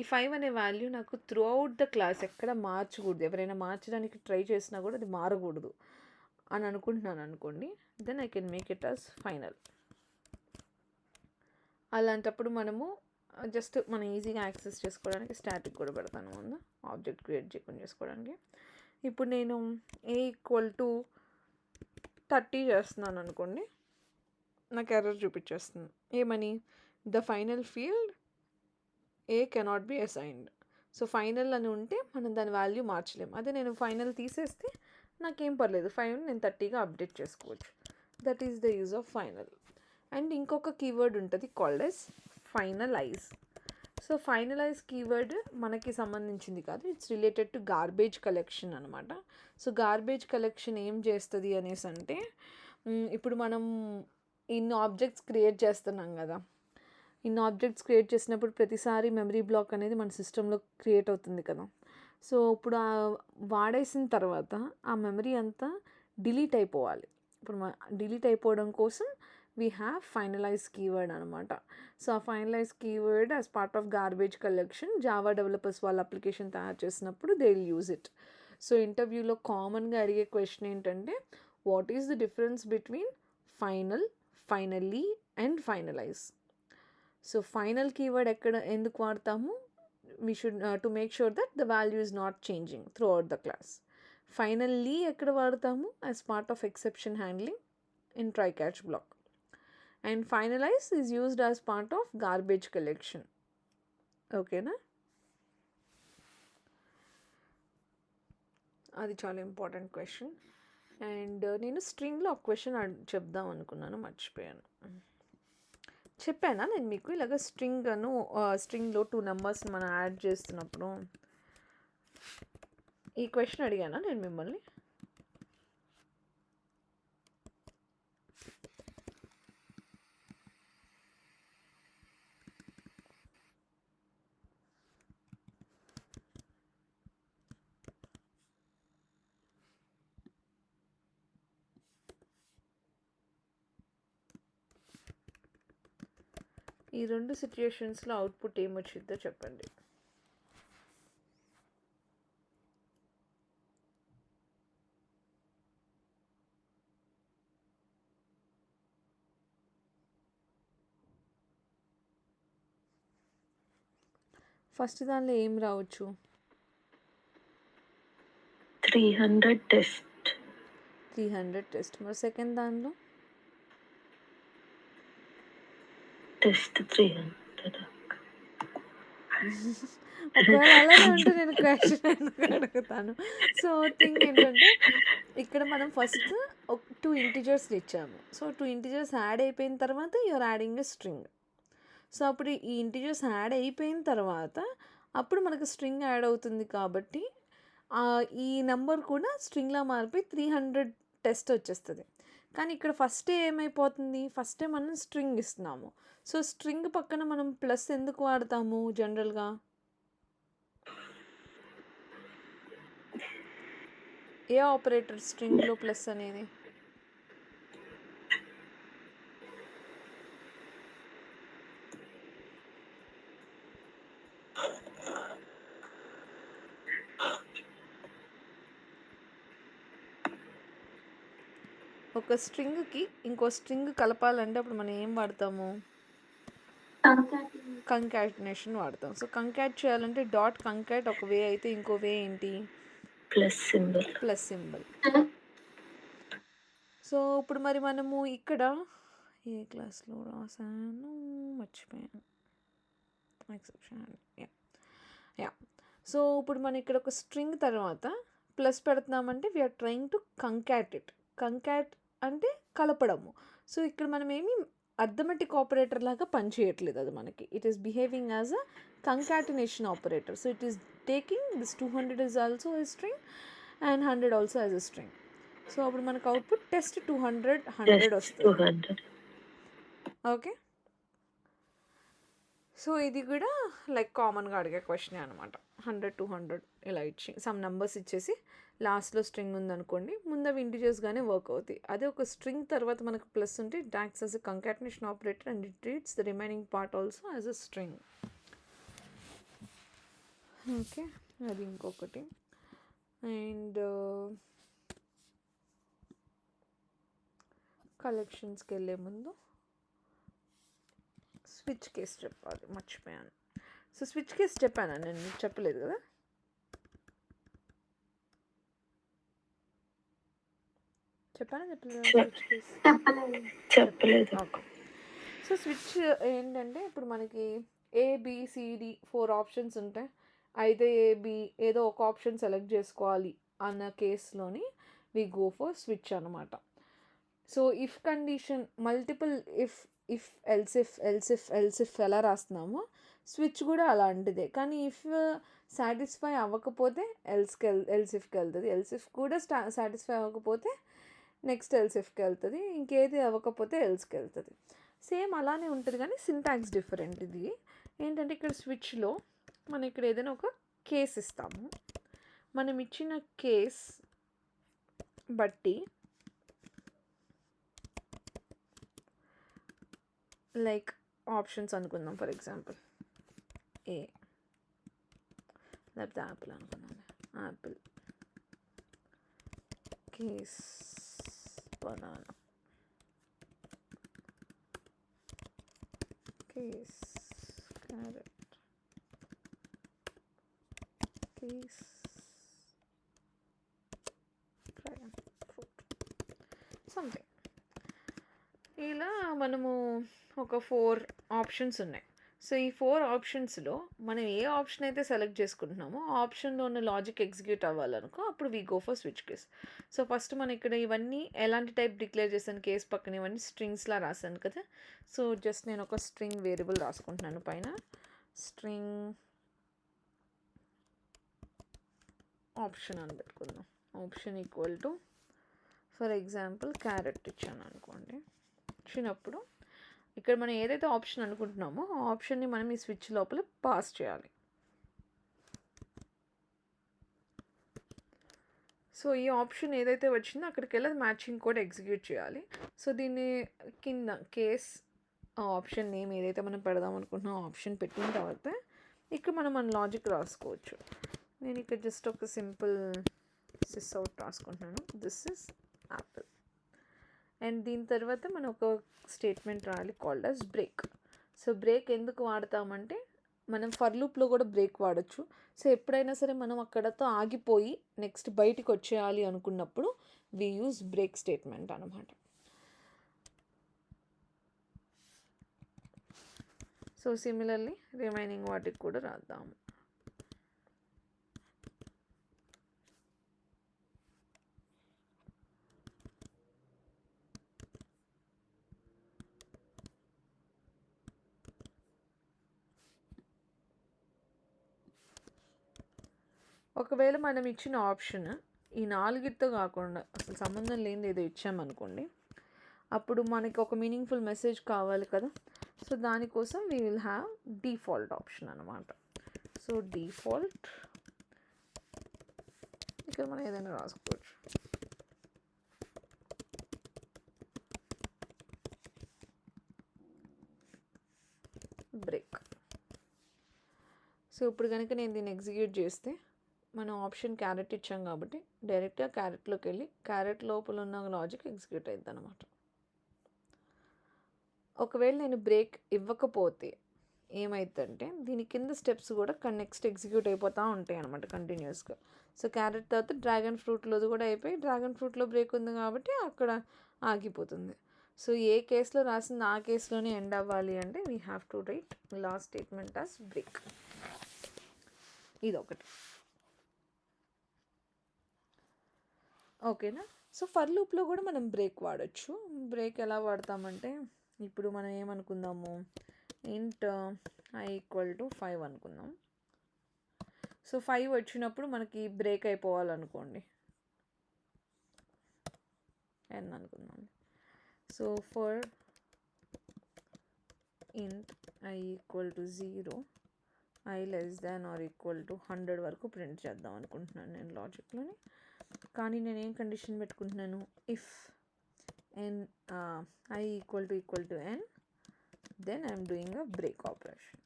ఈ 5 అనే వాల్యూ నాకు త్రూ అవుట్ ద క్లాస్ ఎక్కడ మార్చకూడదు, ఎవరైనా మార్చడానికి ట్రై చేసినా కూడా అది మారకూడదు అని అనుకుంటున్నాను అనుకోండి, then I can make it as final. అలాంటప్పుడు మనము జస్ట్ మనం ఈజీగా యాక్సెస్ చేసుకోవడానికి స్టాటిక్ కూడా పెడతాను ముందు, ఆబ్జెక్ట్ క్రియేట్ చేయకుండా చేసుకోవడానికి. ఇప్పుడు నేను a = 30 చేస్తున్నాను అనుకోండి, నాకు ఎర్రర్ చూపించేస్తుంది. ఏమని? The final field A cannot be assigned. So final అని ఉంటే మనం దాని వాల్యూ మార్చలేము. అదే నేను ఫైనల్ తీసేస్తే నాకేం పర్లేదు, ఫైనల్ నేను 30గా అప్డేట్ చేసుకోవచ్చు. That is the use of final. And ఇంకొక కీవర్డ్ ఉంటుంది called as finalize. So finalize keyword మనకి సంబంధించింది కాదు, it's related to garbage collection అనమాట. సో గార్బేజ్ కలెక్షన్ ఏం చేస్తుంది అనేసి అంటే, ఇప్పుడు మనం ఇన్ని ఆబ్జెక్ట్స్ క్రియేట్ చేస్తున్నాం కదా, ఇన్ని ఆబ్జెక్ట్స్ క్రియేట్ చేసినప్పుడు ప్రతిసారి మెమరీ బ్లాక్ అనేది మన సిస్టంలో క్రియేట్ అవుతుంది కదా. సో ఇప్పుడు వాడేసిన తర్వాత ఆ మెమరీ అంతా డిలీట్ అయిపోవాలి. ఇప్పుడు డిలీట్ అయిపోవడం కోసం వీ హ్యావ్ ఫైనలైజ్ కీవర్డ్ అనమాట. సో ఆ finalize keyword as part of garbage collection Java developers వాళ్ళ అప్లికేషన్ తయారు చేసినప్పుడు they will use it. So ఇంటర్వ్యూలో కామన్గా అడిగే క్వశ్చన్ ఏంటంటే, what is the difference between final, finally and finalize. So final keyword ఎందుకు వాడతాము? we should to make sure that the value is not changing throughout the class. Finally ekkada vaadtamu as part of exception handling in try catch block. And finalize is used as part of garbage collection. Okay na? అది చాలా ఇంపార్టెంట్ క్వశ్చన్. అండ్ నేను స్ట్రింగ్లో ఒక క్వశ్చన్ చెప్దాం అనుకున్నాను, మర్చిపోయాను. చెప్పానా నేను మీకు ఇలాగ స్ట్రింగ్లో 2 నెంబర్స్ మనం యాడ్ చేస్తున్నప్పుడు ఈ క్వశ్చన్ అడిగానా నేను మిమ్మల్ని? ఈ 2 సిచ్యుయేషన్స్లో అవుట్పుట్ ఏమొచ్చిందో చెప్పండి. ఫస్ట్ దానిలో ఏం రావచ్చు? 300 టెస్ట్. 300 టెస్ట్. మరి సెకండ్ దానిలో టెస్ట్ 300. ఒకవేళ అలానే ఉంటే నేను క్వశ్చన్ ఎందుకు అడుగుతాను? సో థింగ్ ఏంటంటే, ఇక్కడ మనం ఫస్ట్ 2 ఇంటిజర్స్ ఇచ్చాము. సో 2 ఇంటిజర్స్ యాడ్ అయిపోయిన తర్వాత you're adding a string. So అప్పుడు ఈ ఇంటిజర్స్ యాడ్ అయిపోయిన తర్వాత అప్పుడు మనకు స్ట్రింగ్ యాడ్ అవుతుంది కాబట్టి ఈ నెంబర్ కూడా స్ట్రింగ్లా మారిపోయి 300 టెస్ట్ వచ్చేస్తుంది. కానీ ఇక్కడ ఫస్టే ఏమైపోతుంది, ఫస్టే మనం స్ట్రింగ్ ఇస్తున్నాము. సో స్ట్రింగ్ పక్కన మనం ప్లస్ ఎందుకు వాడతాము జనరల్గా? ఏ ఆపరేటర్ స్ట్రింగ్లో ప్లస్ అనేది? ఒక స్ట్రింగ్కి ఇంకో స్ట్రింగ్ కలపాలంటే అప్పుడు మనం ఏం వాడతాము? కంకాటినేషన్ వాడతాం. సో కంకాట్ చేయాలంటే డాట్ కంకాట్ ఒక వే అయితే ఇంకో వే ఏంటి? Plus symbol. సో ఇప్పుడు మరి మనము ఇక్కడ ఏ క్లాస్లో రాసాను మర్చిపోయాను, ఎక్సెప్షన్. యా సో ఇప్పుడు మనం ఇక్కడ ఒక స్ట్రింగ్ తర్వాత ప్లస్ పెడుతున్నామంటే we are trying to concat it. Concat అంటే కలపడము. సో ఇక్కడ మనం ఏమి అర్థమెటిక్ ఆపరేటర్ లాగా పనిచేయట్లేదు అది మనకి. It is behaving as a concatenation operator. So it is taking this 200 is also a string and 100 also as a string. So అప్పుడు మనకు అవుట్పుట్ టెస్ట్ 200 వస్తుంది. ఓకే, సో ఇది కూడా లైక్ కామన్గా అడిగే క్వశ్చనే అనమాట. 100 200 ఇలా ఇచ్చి సమ్ నెంబర్స్ ఇచ్చేసి లాస్ట్లో స్ట్రింగ్ ఉందనుకోండి, ముందు అవి ఇంటిజర్స్గానే వర్క్ అవుతాయి. అదే ఒక స్ట్రింగ్ తర్వాత మనకు ప్లస్ ఉంటే it acts as a concatenation operator and it treats the remaining part also as a string. Okay, అది ఇంకొకటి. అండ్ కలెక్షన్స్కి వెళ్ళే ముందు స్విచ్ కేస్ చెప్పాలి, మర్చిపోయాను. సో స్విచ్ కేస్ చెప్పాను నేను, చెప్పలేదు కదా. చెప్పానా చెప్పలేదు చె- స్విచ్ కేస్? చెప్పలేదు. ఓకే. సో స్విచ్ ఏంటంటే ఇప్పుడు మనకి ఏబిసిడి 4 ఆప్షన్స్ ఉంటాయి. అయితే ఏబి ఏదో ఒక ఆప్షన్ సెలెక్ట్ చేసుకోవాలి అన్న కేసులోని వి గో ఫర్ స్విచ్ అనమాట. So if condition multiple if if elif ఎలా రాస్తున్నామో స్విచ్ కూడా అలాంటిదే. కానీ ఇఫ్ సాటిస్ఫై అవ్వకపోతే ఎల్సిఫ్కి వెళ్తుంది. ఎల్సిఫ్ కూడా సాటిస్ఫై అవ్వకపోతే నెక్స్ట్ ఎల్సిఫ్కి వెళ్తుంది. ఇంకేది అవ్వకపోతే ఎల్స్కి వెళ్తుంది. సేమ్ అలానే ఉంటుంది కానీ సింటాక్స్ డిఫరెంట్. ఇది ఏంటంటే ఇక్కడ స్విచ్లో మనం ఇక్కడ ఏదైనా ఒక కేస్ ఇస్తాము. మనం ఇచ్చిన కేస్ బట్టి లైక్ ఆప్షన్స్ అనుకుందాం. ఫర్ ఎగ్జాంపుల్ ఏ లేకపోతే యాపిల్ అనుకుందాం. Apple case banana case carrot case dragon fruit something. ఇలా మనము ఒక 4 ఆప్షన్స్ ఉన్నాయి. సో ఈ 4 ఆప్షన్స్లో మనం ఏ ఆప్షన్ అయితే సెలెక్ట్ చేసుకుంటున్నామో ఆ ఆప్షన్లో ఉన్న లాజిక్ ఎగ్జిక్యూట్ అవ్వాలనుకో అప్పుడు we go for switch case. So first మనం ఇక్కడ ఇవన్నీ ఎలాంటి టైప్ డిక్లేర్ చేశాను, కేస్ పక్కన ఇవన్నీ స్ట్రింగ్స్లా రాశాను కదా. సో జస్ట్ నేను ఒక స్ట్రింగ్ వేరియబుల్ రాసుకుంటున్నాను పైన. స్ట్రింగ్ ఆప్షన్ అని పెట్టుకుందాం. Option equal to for example carrot ఇచ్చాను అనుకోండి. ఇచ్చినప్పుడు ఇక్కడ మనం ఏదైతే ఆప్షన్ అనుకుంటున్నామో ఆ ఆప్షన్ని మనం ఈ స్విచ్ లోపల పాస్ చేయాలి. సో ఈ ఆప్షన్ ఏదైతే వచ్చిందో అక్కడికి వెళ్ళి మ్యాచింగ్ కోడ్ ఎగ్జిక్యూట్ చేయాలి. సో దీన్ని కింద కేస్ ఆప్షన్ నేమ్ ఏదైతే మనం పెడదాం అనుకుంటున్నాం ఆప్షన్ పెట్టిన తర్వాత ఇక్కడ మనం మన లాజిక్ రాసుకోవచ్చు. నేను ఇక్కడ జస్ట్ ఒక సింపుల్ సిస్ అవుట్ రాసుకుంటున్నాను. This is apple. అండ్ దీని తర్వాత మనం ఒక స్టేట్మెంట్ రాయాలి called as break. So break ఎందుకు వాడతామంటే మనం ఫర్ లూప్లో కూడా బ్రేక్ వాడచ్చు. సో ఎప్పుడైనా సరే మనం అక్కడతో ఆగిపోయి నెక్స్ట్ బయటికి వచ్చేయాలి అనుకున్నప్పుడు వి యూజ్ బ్రేక్ స్టేట్మెంట్ అనమాట. సో సిమిలర్లీ రిమైనింగ్ వాటికి కూడా రాద్దాము. ఒకవేళ మనం ఇచ్చిన ఆప్షన్ ఈ 4తో కాకుండా అసలు సంబంధం లేనిది ఏదో ఇచ్చామనుకోండి, అప్పుడు మనకి ఒక మీనింగ్ఫుల్ మెసేజ్ కావాలి కదా. సో దానికోసం we will have default option అనమాట. సో డిఫాల్ట్ ఇక్కడ మనం ఏదైనా రాసుకోవచ్చు. బ్రేక్. సో ఇప్పుడు కనుక నేను దీన్ని ఎగ్జిక్యూట్ చేస్తే మనం ఆప్షన్ క్యారెట్ ఇచ్చాం కాబట్టి డైరెక్ట్గా క్యారెట్లోకి వెళ్ళి క్యారెట్ లోపల ఉన్న లాజిక్ ఎగ్జిక్యూట్ అవుతుంది అనమాట. ఒకవేళ నేను బ్రేక్ ఇవ్వకపోతే ఏమవుతుందంటే దీని కింద స్టెప్స్ కూడా నెక్స్ట్ ఎగ్జిక్యూట్ అయిపోతూ ఉంటాయి అనమాట కంటిన్యూస్గా. సో క్యారెట్ తర్వాత డ్రాగన్ ఫ్రూట్లోది కూడా అయిపోయి డ్రాగన్ ఫ్రూట్లో బ్రేక్ ఉంది కాబట్టి అక్కడ ఆగిపోతుంది. సో ఏ కేసులో రాసింది ఆ కేసులోనే ఎండ్ అవ్వాలి అంటే we have to write last statement as break. ఇదొకటి. ఓకేనా. సో ఫర్ లూప్లో కూడా మనం బ్రేక్ వాడచ్చు. బ్రేక్ ఎలా వాడతామంటే ఇప్పుడు మనం ఏమనుకుందాము, ఇంట్ ఐ ఈక్వల్ టు 5 అనుకుందాం. సో 5 వచ్చినప్పుడు మనకి బ్రేక్ అయిపోవాలనుకోండి, n అనుకుందాం. సో ఫర్ ఇంట్ I equal to 0 I less than or equal to 100 వరకు ప్రింట్ చేద్దాం అనుకుంటున్నాను నేను లాజిక్లోని. కానీ నేను ఏం కండిషన్ పెట్టుకుంటున్నాను, if N I equal to N then I'm doing a break operation.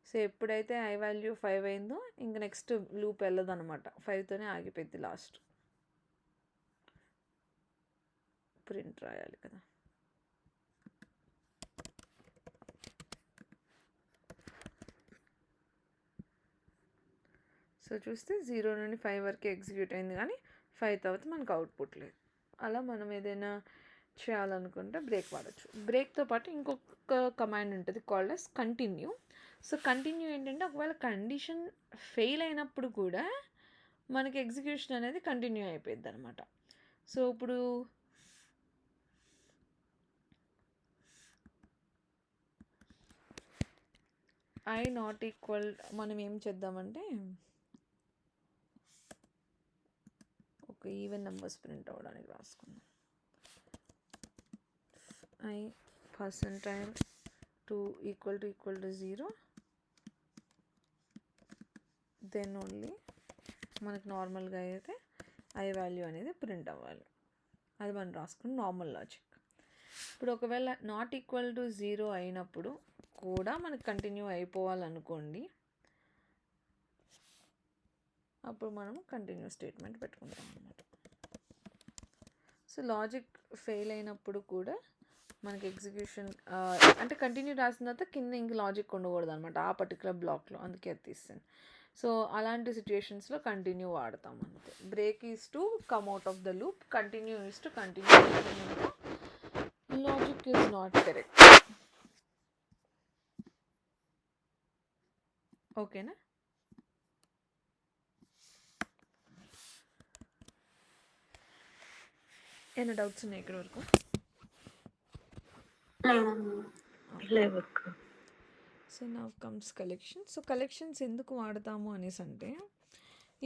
So ఎప్పుడైతే ఐ వాల్యూ 5 అయిందో ఇంక నెక్స్ట్ లూప్ వెళ్ళదు అనమాట. 5తోనే ఆగిపోయింది. లాస్ట్ ప్రింట్ రాయాలి కదా. సో చూస్తే 0 నుండి 5 వరకు ఎగ్జిక్యూట్ అయింది కానీ 5 తర్వాత మనకు అవుట్పుట్ లేదు. అలా మనం ఏదైనా చేయాలనుకుంటే బ్రేక్ వాడచ్చు. బ్రేక్తో పాటు ఇంకొక కమాండ్ ఉంటుంది called as continue. So continue ఏంటంటే ఒకవేళ కండిషన్ ఫెయిల్ అయినప్పుడు కూడా మనకి ఎగ్జిక్యూషన్ అనేది కంటిన్యూ అయిపోయింది అనమాట. సో ఇప్పుడు ఐ నాట్ ఈక్వల్ మనం ఏం చేద్దామంటే ఒక ఈవెన్ నెంబర్స్ ప్రింట్ అవ్వడానికి రాసుకుందాం. I percentile 2 equal to 0, then only మనకు నార్మల్గా అయితే ఐ వాల్యూ అనేది ప్రింట్ అవ్వాలి. అది మనం రాసుకుని నార్మల్ లాజిక్. ఇప్పుడు ఒకవేళ నాట్ ఈక్వల్ టు 0 అయినప్పుడు కూడా మనకు కంటిన్యూ అయిపోవాలనుకోండి, అప్పుడు మనం కంటిన్యూ స్టేట్మెంట్ పెట్టుకుంటాం అన్నమాట. సో లాజిక్ ఫెయిల్ అయినప్పుడు కూడా మనకి ఎగ్జిక్యూషన్ అంటే కంటిన్యూ రాసిన తర్వాత కింద ఇంక లాజిక్ ఉండకూడదు అనమాట ఆ పర్టికులర్ బ్లాక్లో, అందుకే అది తీస్తాను. సో అలాంటి సిచ్యుయేషన్స్లో కంటిన్యూ వాడతాం అంతే. Break is to come out of the loop, continue is to continue. Logic is not correct. ఓకేనా? ఏమైనా డౌట్స్ ఉన్నాయి ఇక్కడ వరకు? So now comes collection. So collections ఎందుకు వాడతాము అనేసి అంటే,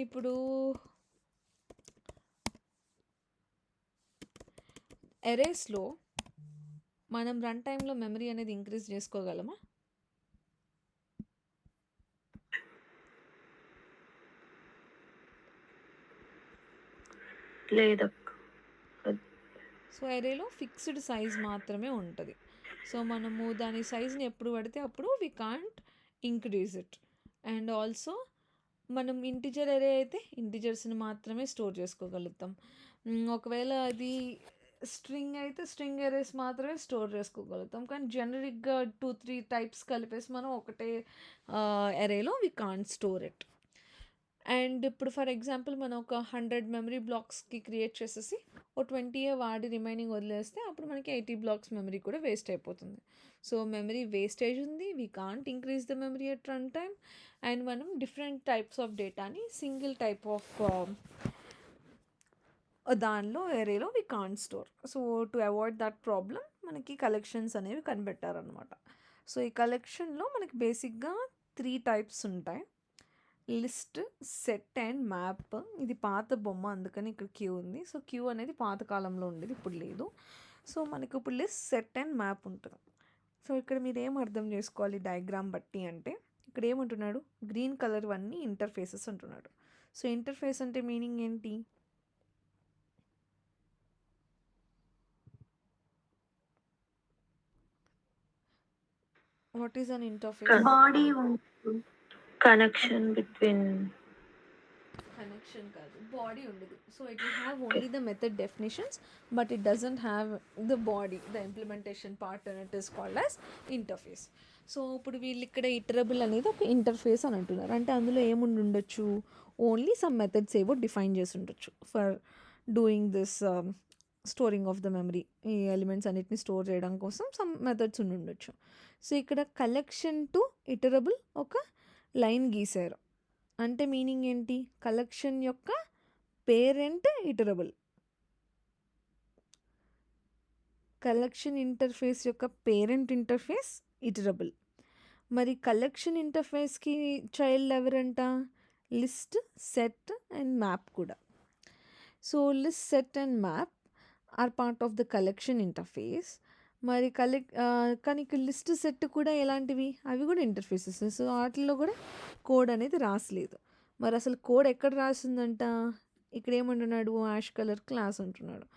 ఇప్పుడు ఎరేస్లో మనం రన్ టైంలో మెమరీ అనేది ఇంక్రీజ్ చేసుకోగలమా? లేదక్క. సో ఎరేలో ఫిక్స్డ్ సైజ్ మాత్రమే ఉంటుంది. సో మనము దాని సైజ్ని ఎప్పుడు పడితే అప్పుడు we can't increase it. And also మనం ఇంటిజర్ ఎరే అయితే ఇంటిజర్స్ని మాత్రమే స్టోర్ చేసుకోగలుగుతాం. ఒకవేళ అది స్ట్రింగ్ అయితే స్ట్రింగ్ ఎరేస్ మాత్రమే స్టోర్ చేసుకోగలుగుతాం. కానీ జనరిక్గా 2-3 టైప్స్ కలిపేసి మనం ఒకటే ఎరేలో we can't store it. And ఇప్పుడు ఫర్ ఎగ్జాంపుల్ మనం ఒక 100 మెమరీ బ్లాక్స్కి క్రియేట్ చేసేసి ఓ 20 వాడి రిమైనింగ్ వదిలేస్తే అప్పుడు మనకి 80 బ్లాక్స్ మెమరీ కూడా వేస్ట్ అయిపోతుంది. సో మెమరీ వేస్టేజ్ ఉంది, we can't increase the memory at run time. And మనం డిఫరెంట్ టైప్స్ ఆఫ్ డేటాని సింగిల్ టైప్ ఆఫ్ దానిలో ఎరేలో we can't store. So to avoid that problem మనకి కలెక్షన్స్ అనేవి కనిపెట్టారనమాట. సో ఈ కలెక్షన్లో మనకి బేసిక్గా 3 టైప్స్ ఉంటాయి: లిస్ట్, సెట్ అండ్ మ్యాప్. ఇది పాత బొమ్మ, అందుకని ఇక్కడ క్యూ ఉంది. సో క్యూ అనేది పాత కాలంలో ఉండేది, ఇప్పుడు లేదు. సో మనకి ఇప్పుడు లిస్ట్, సెట్ అండ్ మ్యాప్ ఉంటుంది. సో ఇక్కడ మీరు ఏం అర్థం చేసుకోవాలి డయాగ్రామ్ బట్టి అంటే, ఇక్కడ ఏమంటున్నాడు, గ్రీన్ కలర్ అన్నీ ఇంటర్ఫేసెస్ అంటున్నాడు. సో ఇంటర్ఫేస్ అంటే మీనింగ్ ఏంటి? What is an interface? Body connection between. Connection కాదు, బాడీ ఉండదు. So it will have only the method definitions, but it doesn't have the body, the implementation part, and it is called as interface. So ఇప్పుడు వీళ్ళు ఇక్కడ ఇటరబుల్ అనేది ఒక ఇంటర్ఫేస్ అని అంటున్నారు. అంటే అందులో ఏముండి ఉండొచ్చు, ఓన్లీ సమ్ మెథడ్స్ ఏవో డిఫైన్ చేసి ఉండొచ్చు for doing this storing of the memory. ఈ ఎలిమెంట్స్ అన్నిటిని స్టోర్ చేయడం కోసం సమ్ మెథడ్స్ ఉండి ఉండొచ్చు. సో ఇక్కడ కలెక్షన్ టు ఇటరబుల్ ఒక లైన్ గీశారు. అంటే మీనింగ్ ఏంటి? కలెక్షన్ యొక్క పేరెంట్ ఇటరబుల్, కలెక్షన్ ఇంటర్ఫేస్ యొక్క పేరెంట్ ఇంటర్ఫేస్ ఇటరబుల్. మరి కలెక్షన్ ఇంటర్ఫేస్కి చైల్డ్ ఎవరంట? లిస్ట్, సెట్ అండ్ మ్యాప్ కూడా. So list, set and map are part of the collection interface. మరి కానీ లిస్ట్, సెట్ కూడా ఎలాంటివి? అవి కూడా ఇంటర్ఫేసెస్. సో వాటిల్లో కూడా కోడ్ అనేది రాసలేదు. మరి అసలు కోడ్ ఎక్కడ రాసిందంట? ఇక్కడ ఏమంటున్నాడు, యాష్ కలర్ క్లాస్ అంటున్నాడు.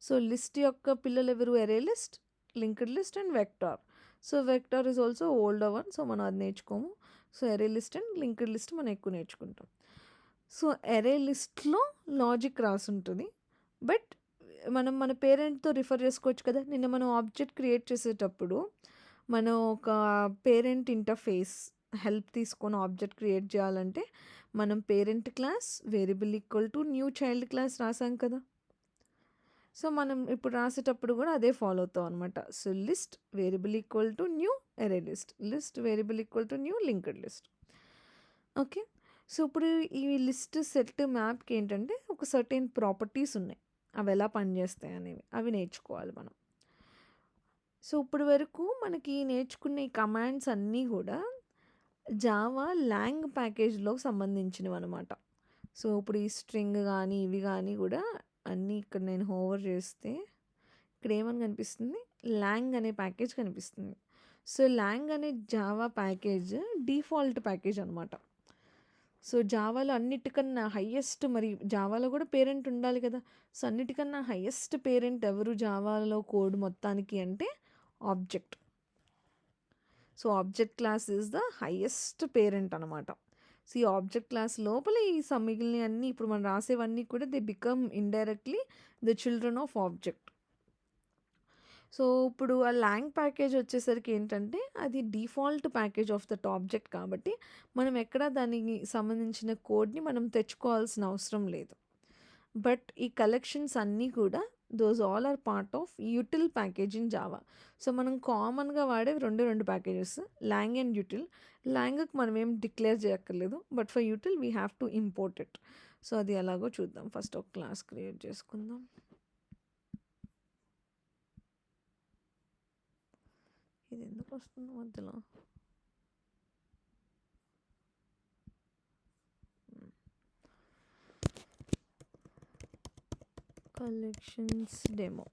సో లిస్ట్ యొక్క పిల్లలు ఎవరు? Array list, linked list and vector. So vector is also older one, so మనం అది నేర్చుకోము. So array list and linked list మనం ఎక్కువ నేర్చుకుంటాం. సో ఎరే లిస్ట్లో లాజిక్ రాసి ఉంటుంది, బట్ మనం మన పేరెంట్తో రిఫర్ చేసుకోవచ్చు కదా. నిన్న మనం ఆబ్జెక్ట్ క్రియేట్ చేసేటప్పుడు మనం ఒక పేరెంట్ ఇంటర్ఫేస్ హెల్ప్ తీసుకొని ఆబ్జెక్ట్ క్రియేట్ చేయాలంటే మనం parent class variable equal to new child class రాసాం కదా. సో మనం ఇప్పుడు రాసేటప్పుడు కూడా అదే ఫాలో అవుతాం అనమాట. So list variable equal to new array list, list variable equal to new linked list. Okay. So ఇప్పుడు ఈ లిస్ట్ సెట్ మ్యాప్కి ఏంటంటే ఒక సర్టెన్ ప్రాపర్టీస్ ఉన్నాయి, అవి ఎలా పనిచేస్తాయి అనేవి అవి నేర్చుకోవాలి మనం. సో ఇప్పుడు వరకు మనకి నేర్చుకున్న ఈ కమాండ్స్ అన్నీ కూడా జావా లాంగ్ ప్యాకేజ్లోకి సంబంధించినవి అనమాట. సో ఇప్పుడు ఈ స్ట్రింగ్ కానీ ఇవి కానీ కూడా అన్నీ ఇక్కడ నేను హోవర్ చేస్తే ఇక్కడ ఏమని కనిపిస్తుంది, లాంగ్ అనే ప్యాకేజ్ కనిపిస్తుంది. సో లాంగ్ అనే జావా ప్యాకేజ్ డిఫాల్ట్ ప్యాకేజ్ అనమాట. సో జావాలో అన్నిటికన్నా హయ్యెస్ట్, మరి జావాలో కూడా పేరెంట్ ఉండాలి కదా. సో అన్నిటికన్నా హయ్యెస్ట్ పేరెంట్ ఎవరు జావాలో కోడ్ మొత్తానికి అంటే object. So object class is the highest parent అనమాట. సో ఈ ఆబ్జెక్ట్ క్లాస్ లోపల ఈ మిగిలిన అన్నీ ఇప్పుడు మనం రాసేవన్నీ కూడా they become indirectly the children of object. So ఇప్పుడు ఆ లాంగ్ ప్యాకేజ్ వచ్చేసరికి ఏంటంటే అది default package of that object కాబట్టి మనం ఎక్కడ దానికి సంబంధించిన కోడ్ని మనం తెచ్చుకోవాల్సిన అవసరం లేదు. బట్ ఈ కలెక్షన్స్ అన్నీ కూడా those all are part of util package in Java. So మనం కామన్గా వాడే రెండు ప్యాకేజెస్, లాంగ్ అండ్ యూటిల్. లాంగ్కి మనం ఏం డిక్లేర్ చేయక్కర్లేదు, but for util we have to import it. So అది ఎలాగో చూద్దాం. ఫస్ట్ ఒక క్లాస్ క్రియేట్ చేసుకుందాం. ఇది ఎందుకు వస్తుంది మధ్యలో? కలెక్షన్స్ డెమో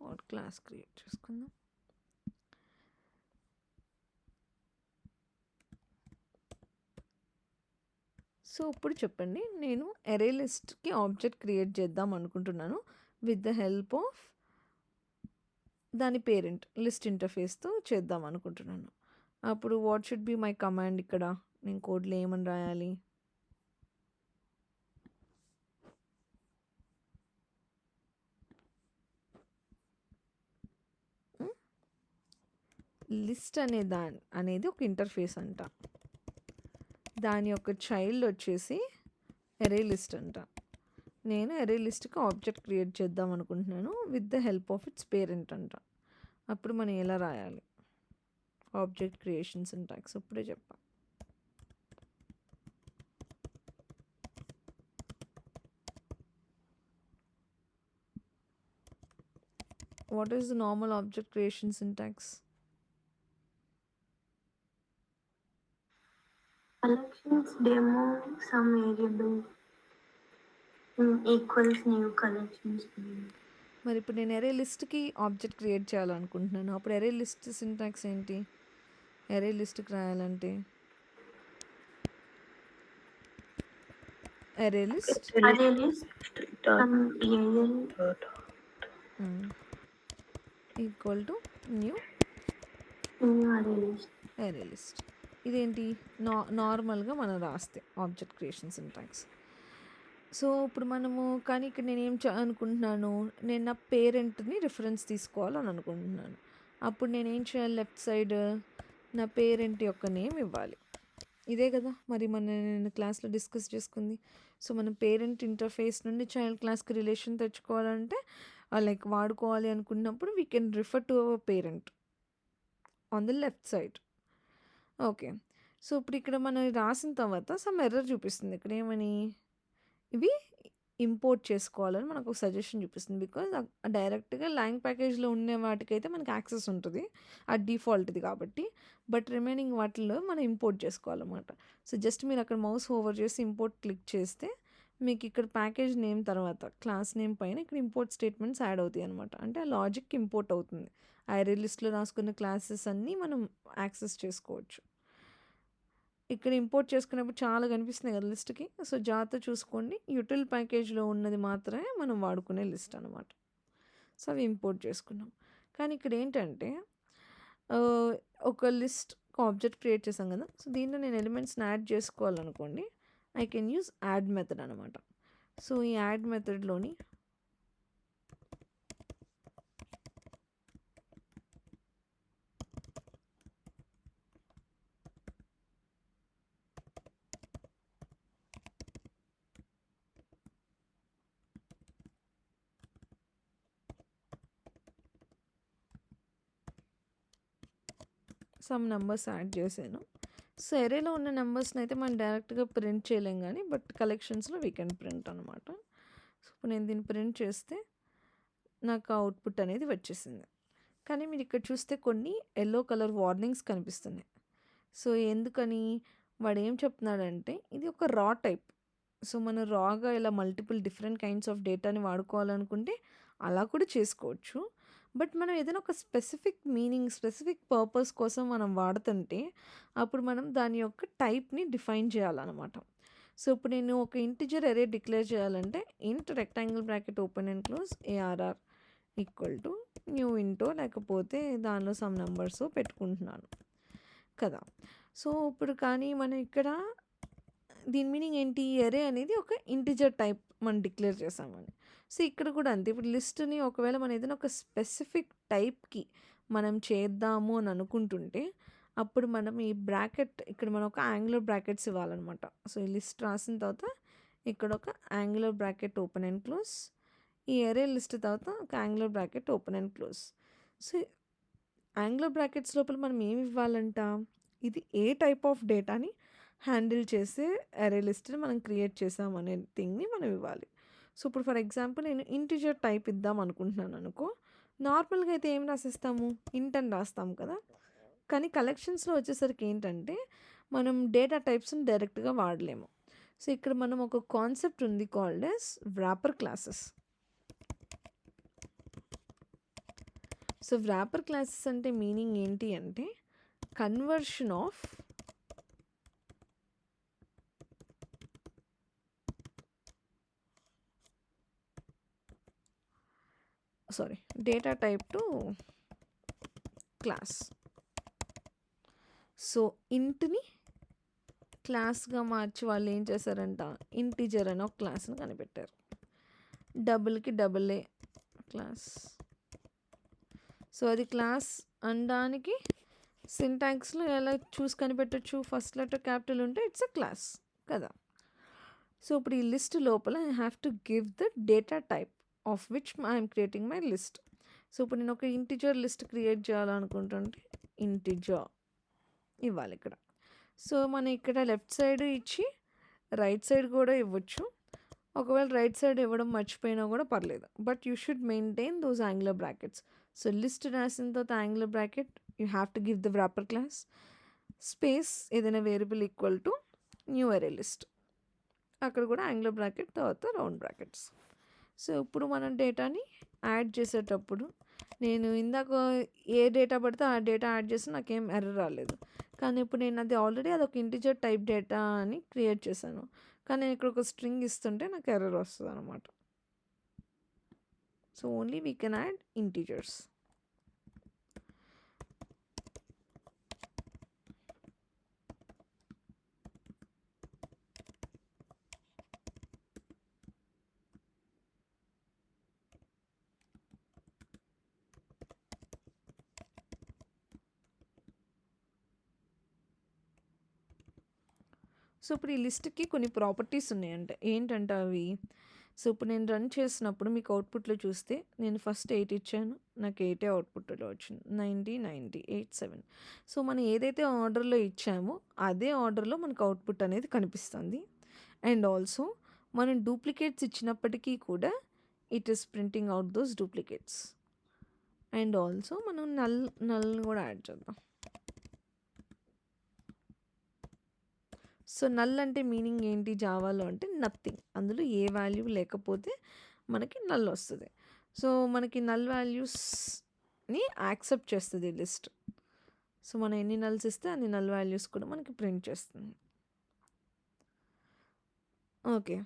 ఒక క్లాస్ క్రియేట్ చేసుకుందాం. సో ఇప్పుడు చెప్పండి, నేను అరే లిస్ట్కి ఆబ్జెక్ట్ క్రియేట్ చేద్దాం అనుకుంటున్నాను విత్ ద హెల్ప్ ఆఫ్ దాని పేరెంట్ లిస్ట్ ఇంటర్ఫేస్తో చేద్దాం అనుకుంటున్నాను. అప్పుడు what should be my command? ఇక్కడ నేను కోడ్లో ఏమని రాయాలి? లిస్ట్ అనేది ఒక ఇంటర్ఫేస్ అంట. దాని యొక్క చైల్డ్ వచ్చేసి అరే లిస్ట్ అంట. నేను అరే లిస్ట్కి ఆబ్జెక్ట్ క్రియేట్ చేద్దాం అనుకుంటున్నాను with the help of it's parent అంట. అప్పుడు మనం ఎలా రాయాలి ఆబ్జెక్ట్ క్రియేషన్ సింటాక్స్? ఇప్పుడే చెప్పా. What is the normal object creation syntax? Collections demo some variable equals new collections demo. మరి ఇప్పుడు నేను అరే లిస్ట్కి ఆబ్జెక్ట్ క్రియేట్ చేయాలనుకుంటున్నాను, అప్పుడు అరే లిస్ట్ సింటాక్స్ ఏంటి? అరే లిస్ట్కి రాయాలంటే అరే list Array list some equal to new array list. అరే లిస్ట్. ఇదేంటి నార్మల్గా మనం రాస్తే ఆబ్జెక్ట్ క్రియేషన్ సింటాక్స్. సో ఇప్పుడు మనము కానీ ఇక్కడ నేనేం అనుకుంటున్నాను, నేను నా పేరెంట్ని రిఫరెన్స్ తీసుకోవాలని అనుకుంటున్నాను. అప్పుడు నేనేం చేయాలి? లెఫ్ట్ సైడ్ నా పేరెంట్ యొక్క నేమ్ ఇవ్వాలి. ఇదే కదా మరి నేను క్లాస్లో డిస్కస్ చేసుకుంది. సో మనం పేరెంట్ ఇంటర్ఫేస్ నుండి చైల్డ్ క్లాస్కి రిలేషన్ తెచ్చుకోవాలంటే లైక్ వాడుకోవాలి అనుకున్నప్పుడు we can refer to our parent on the left side. Okay. So ఇప్పుడు ఇక్కడ మనం రాసిన తర్వాత సమ్ ఎర్రర్ చూపిస్తుంది. ఇక్కడ ఏమని, ఇవి ఇంపోర్ట్ చేసుకోవాలని మనకు ఒక సజెషన్ చూపిస్తుంది. బికాజ్ డైరెక్ట్గా లాంగ్ ప్యాకేజ్లో ఉన్న వాటికైతే మనకి యాక్సెస్ ఉంటుంది, అది డిఫాల్ట్ది కాబట్టి. బట్ రిమైనింగ్ వాటిల్లో మనం ఇంపోర్ట్ చేసుకోవాలన్నమాట. సో జస్ట్ మీరు అక్కడ మౌస్ ఓవర్ చేసి ఇంపోర్ట్ క్లిక్ చేస్తే మీకు ఇక్కడ ప్యాకేజ్ నేమ్ తర్వాత క్లాస్ నేమ్ పైన ఇక్కడ ఇంపోర్ట్ స్టేట్మెంట్స్ యాడ్ అవుతాయి అనమాట. అంటే ఆ లాజిక్ ఇంపోర్ట్ అవుతుంది. అరే లిస్ట్లో రాసుకున్న క్లాసెస్ అన్నీ మనం యాక్సెస్ చేసుకోవచ్చు. ఇక్కడ ఇంపోర్ట్ చేసుకున్నప్పుడు చాలా కనిపిస్తున్నాయి కదా లిస్ట్కి. సో జాగ్రత్త చూసుకోండి, యూటిల్ ప్యాకేజ్లో ఉన్నది మాత్రమే మనం వాడుకునే లిస్ట్ అనమాట. సో అవి ఇంపోర్ట్ చేసుకున్నాం. కానీ ఇక్కడ ఏంటంటే ఒక లిస్ట్ ఆబ్జెక్ట్ క్రియేట్ చేసాం కదా. సో దీంట్లో నేను ఎలిమెంట్స్ని యాడ్ చేసుకోవాలనుకోండి, I can use add method అనమాట. సో ఈ యాడ్ మెథడ్లోని సమ్ నెంబర్స్ యాడ్ చేశాను. సో ఎరేలో ఉన్న నెంబర్స్ని అయితే మనం డైరెక్ట్గా ప్రింట్ చేయలేం కానీ బట్ కలెక్షన్స్లో వీ కెన్ ప్రింట్ అనమాట. సో ఇప్పుడు నేను దీన్ని ప్రింట్ చేస్తే నాకు అవుట్పుట్ అనేది వచ్చేసింది. కానీ మీరు ఇక్కడ చూస్తే కొన్ని ఎల్లో కలర్ వార్నింగ్స్ కనిపిస్తున్నాయి. సో ఎందుకని వాడు ఏం చెప్తున్నాడంటే ఇది ఒక రా టైప్. సో మనం రాగా ఇలా మల్టిపుల్ డిఫరెంట్ కైండ్స్ ఆఫ్ డేటాని వాడుకోవాలనుకుంటే అలా కూడా చేసుకోవచ్చు. బట్ మనం ఏదైనా ఒక స్పెసిఫిక్ మీనింగ్ స్పెసిఫిక్ పర్పస్ కోసం మనం వాడుతుంటే అప్పుడు మనం దాని యొక్క టైప్ని డిఫైన్ చేయాలన్నమాట. సో ఇప్పుడు నేను ఒక ఇంటిజర్ అరే డిక్లేర్ చేయాలంటే int rectangle bracket open and close A R R equal to new ఇంటో లేకపోతే దానిలో సమ్ నెంబర్స్ పెట్టుకుంటున్నాను కదా. సో ఇప్పుడు కానీ మనం ఇక్కడ దీని మీనింగ్ ఏంటి, అరే అనేది ఒక ఇంటిజర్ టైప్ మనం డిక్లేర్ చేసామని. సో ఇక్కడ కూడా అంతే. ఇప్పుడు లిస్ట్ని ఒకవేళ మనం ఏదైనా ఒక స్పెసిఫిక్ టైప్కి మనం చేద్దాము అని అనుకుంటుంటే అప్పుడు మనం ఈ బ్రాకెట్ ఇక్కడ మనం ఒక యాంగులర్ బ్రాకెట్స్ ఇవ్వాలన్నమాట. సో ఈ లిస్ట్ రాసిన తర్వాత ఇక్కడ ఒక angular bracket open and close, ఈ అరే లిస్ట్ తర్వాత ఒక angular bracket open and close. So angular brackets లోపల మనం ఏమి ఇవ్వాలంట, ఇది ఏ టైప్ ఆఫ్ డేటాని హ్యాండిల్ చేసే అరే లిస్ట్ని మనం క్రియేట్ చేసాం అనే థింగ్ని మనం ఇవ్వాలి. సో ఇప్పుడు ఫర్ ఎగ్జాంపుల్ నేను ఇంటిజర్ టైప్ ఇద్దాం అనుకుంటున్నాను అనుకో, నార్మల్గా అయితే ఏం రాసేస్తాము, ఇంట్ అని రాస్తాము కదా. కానీ కలెక్షన్స్లో వచ్చేసరికి ఏంటంటే మనం డేటా టైప్స్ని డైరెక్ట్గా వాడలేము. సో ఇక్కడ మనం ఒక కాన్సెప్ట్ ఉంది called as wrapper classes. So wrapper classes అంటే మీనింగ్ ఏంటి అంటే conversion of data type to class. So ఇంట్ని క్లాస్గా మార్చి వాళ్ళు ఏం చేశారంట, ఇంటిజర్ అని ఒక క్లాస్ని కనిపెట్టారు. డబుల్కి డబుల్ ఏ క్లాస్. సో అది క్లాస్ అనడానికి సింటాక్స్లో ఎలా చూసి కనిపెట్టచ్చు, ఫస్ట్ లెటర్ క్యాపిటల్ ఉంటే ఇట్స్ అ క్లాస్ కదా. సో ఇప్పుడు ఈ లిస్ట్ లోపల I have to give the data type of which I'm creating my list. So ఇప్పుడు నేను ఒక ఇంటిజర్ లిస్ట్ క్రియేట్ చేయాలనుకుంటుంటే ఇంటిజర్ ఇవ్వాలి ఇక్కడ. సో మనం ఇక్కడ లెఫ్ట్ సైడ్ ఇచ్చి రైట్ సైడ్ కూడా ఇవ్వచ్చు. ఒకవేళ రైట్ సైడ్ ఇవ్వడం మర్చిపోయినా కూడా పర్లేదు, but you should maintain those angular brackets. So list రాసిన తర్వాత angular bracket you have to give the wrapper class space ఏదైనా variable equal to new array list, అక్కడ కూడా యాంగులర్ బ్రాకెట్ తర్వాత రౌండ్ బ్రాకెట్స్. సో ఇప్పుడు మనం డేటాని యాడ్ చేసేటప్పుడు నేను ఇందాక ఏ డేటా పడితే ఆ డేటా యాడ్ చేసి నాకేం ఎర్రర్ రాలేదు. కానీ ఇప్పుడు నేను అది ఆల్రెడీ అదొక ఇంటిజర్ టైప్ డేటా అని క్రియేట్ చేశాను, కానీ నేను ఇక్కడ ఒక స్ట్రింగ్ ఇస్తుంటే నాకు ఎర్రర్ వస్తుంది అనమాట. So only we can add integers. So ఇప్పుడు ఈ లిస్ట్కి కొన్ని ప్రాపర్టీస్ ఉన్నాయంట. ఏంటంటే అవి, సో ఇప్పుడు నేను రన్ చేసినప్పుడు మీకు అవుట్పుట్లో చూస్తే నేను ఫస్ట్ 8 ఇచ్చాను, నాకు 8 అవుట్పుట్లో వచ్చింది, 90 90 8 7. సో మనం ఏదైతే ఆర్డర్లో ఇచ్చామో అదే ఆర్డర్లో మనకు అవుట్పుట్ అనేది కనిపిస్తుంది. అండ్ ఆల్సో మనం డూప్లికేట్స్ ఇచ్చినప్పటికీ కూడా it is printing out those duplicates. And also మనం నల్ని కూడా యాడ్ చేద్దాం. సో నల్ అంటే మీనింగ్ ఏంటి జావాలో అంటే నథింగ్, అందులో ఏ వాల్యూ లేకపోతే మనకి నల్ వస్తుంది. సో మనకి నల్ వాల్యూస్ని యాక్సెప్ట్ చేస్తుంది లిస్ట్. సో మనం ఎన్ని నల్స్ ఇస్తే అన్ని నల్ వాల్యూస్ కూడా మనకి ప్రింట్ చేస్తుంది. ఓకే,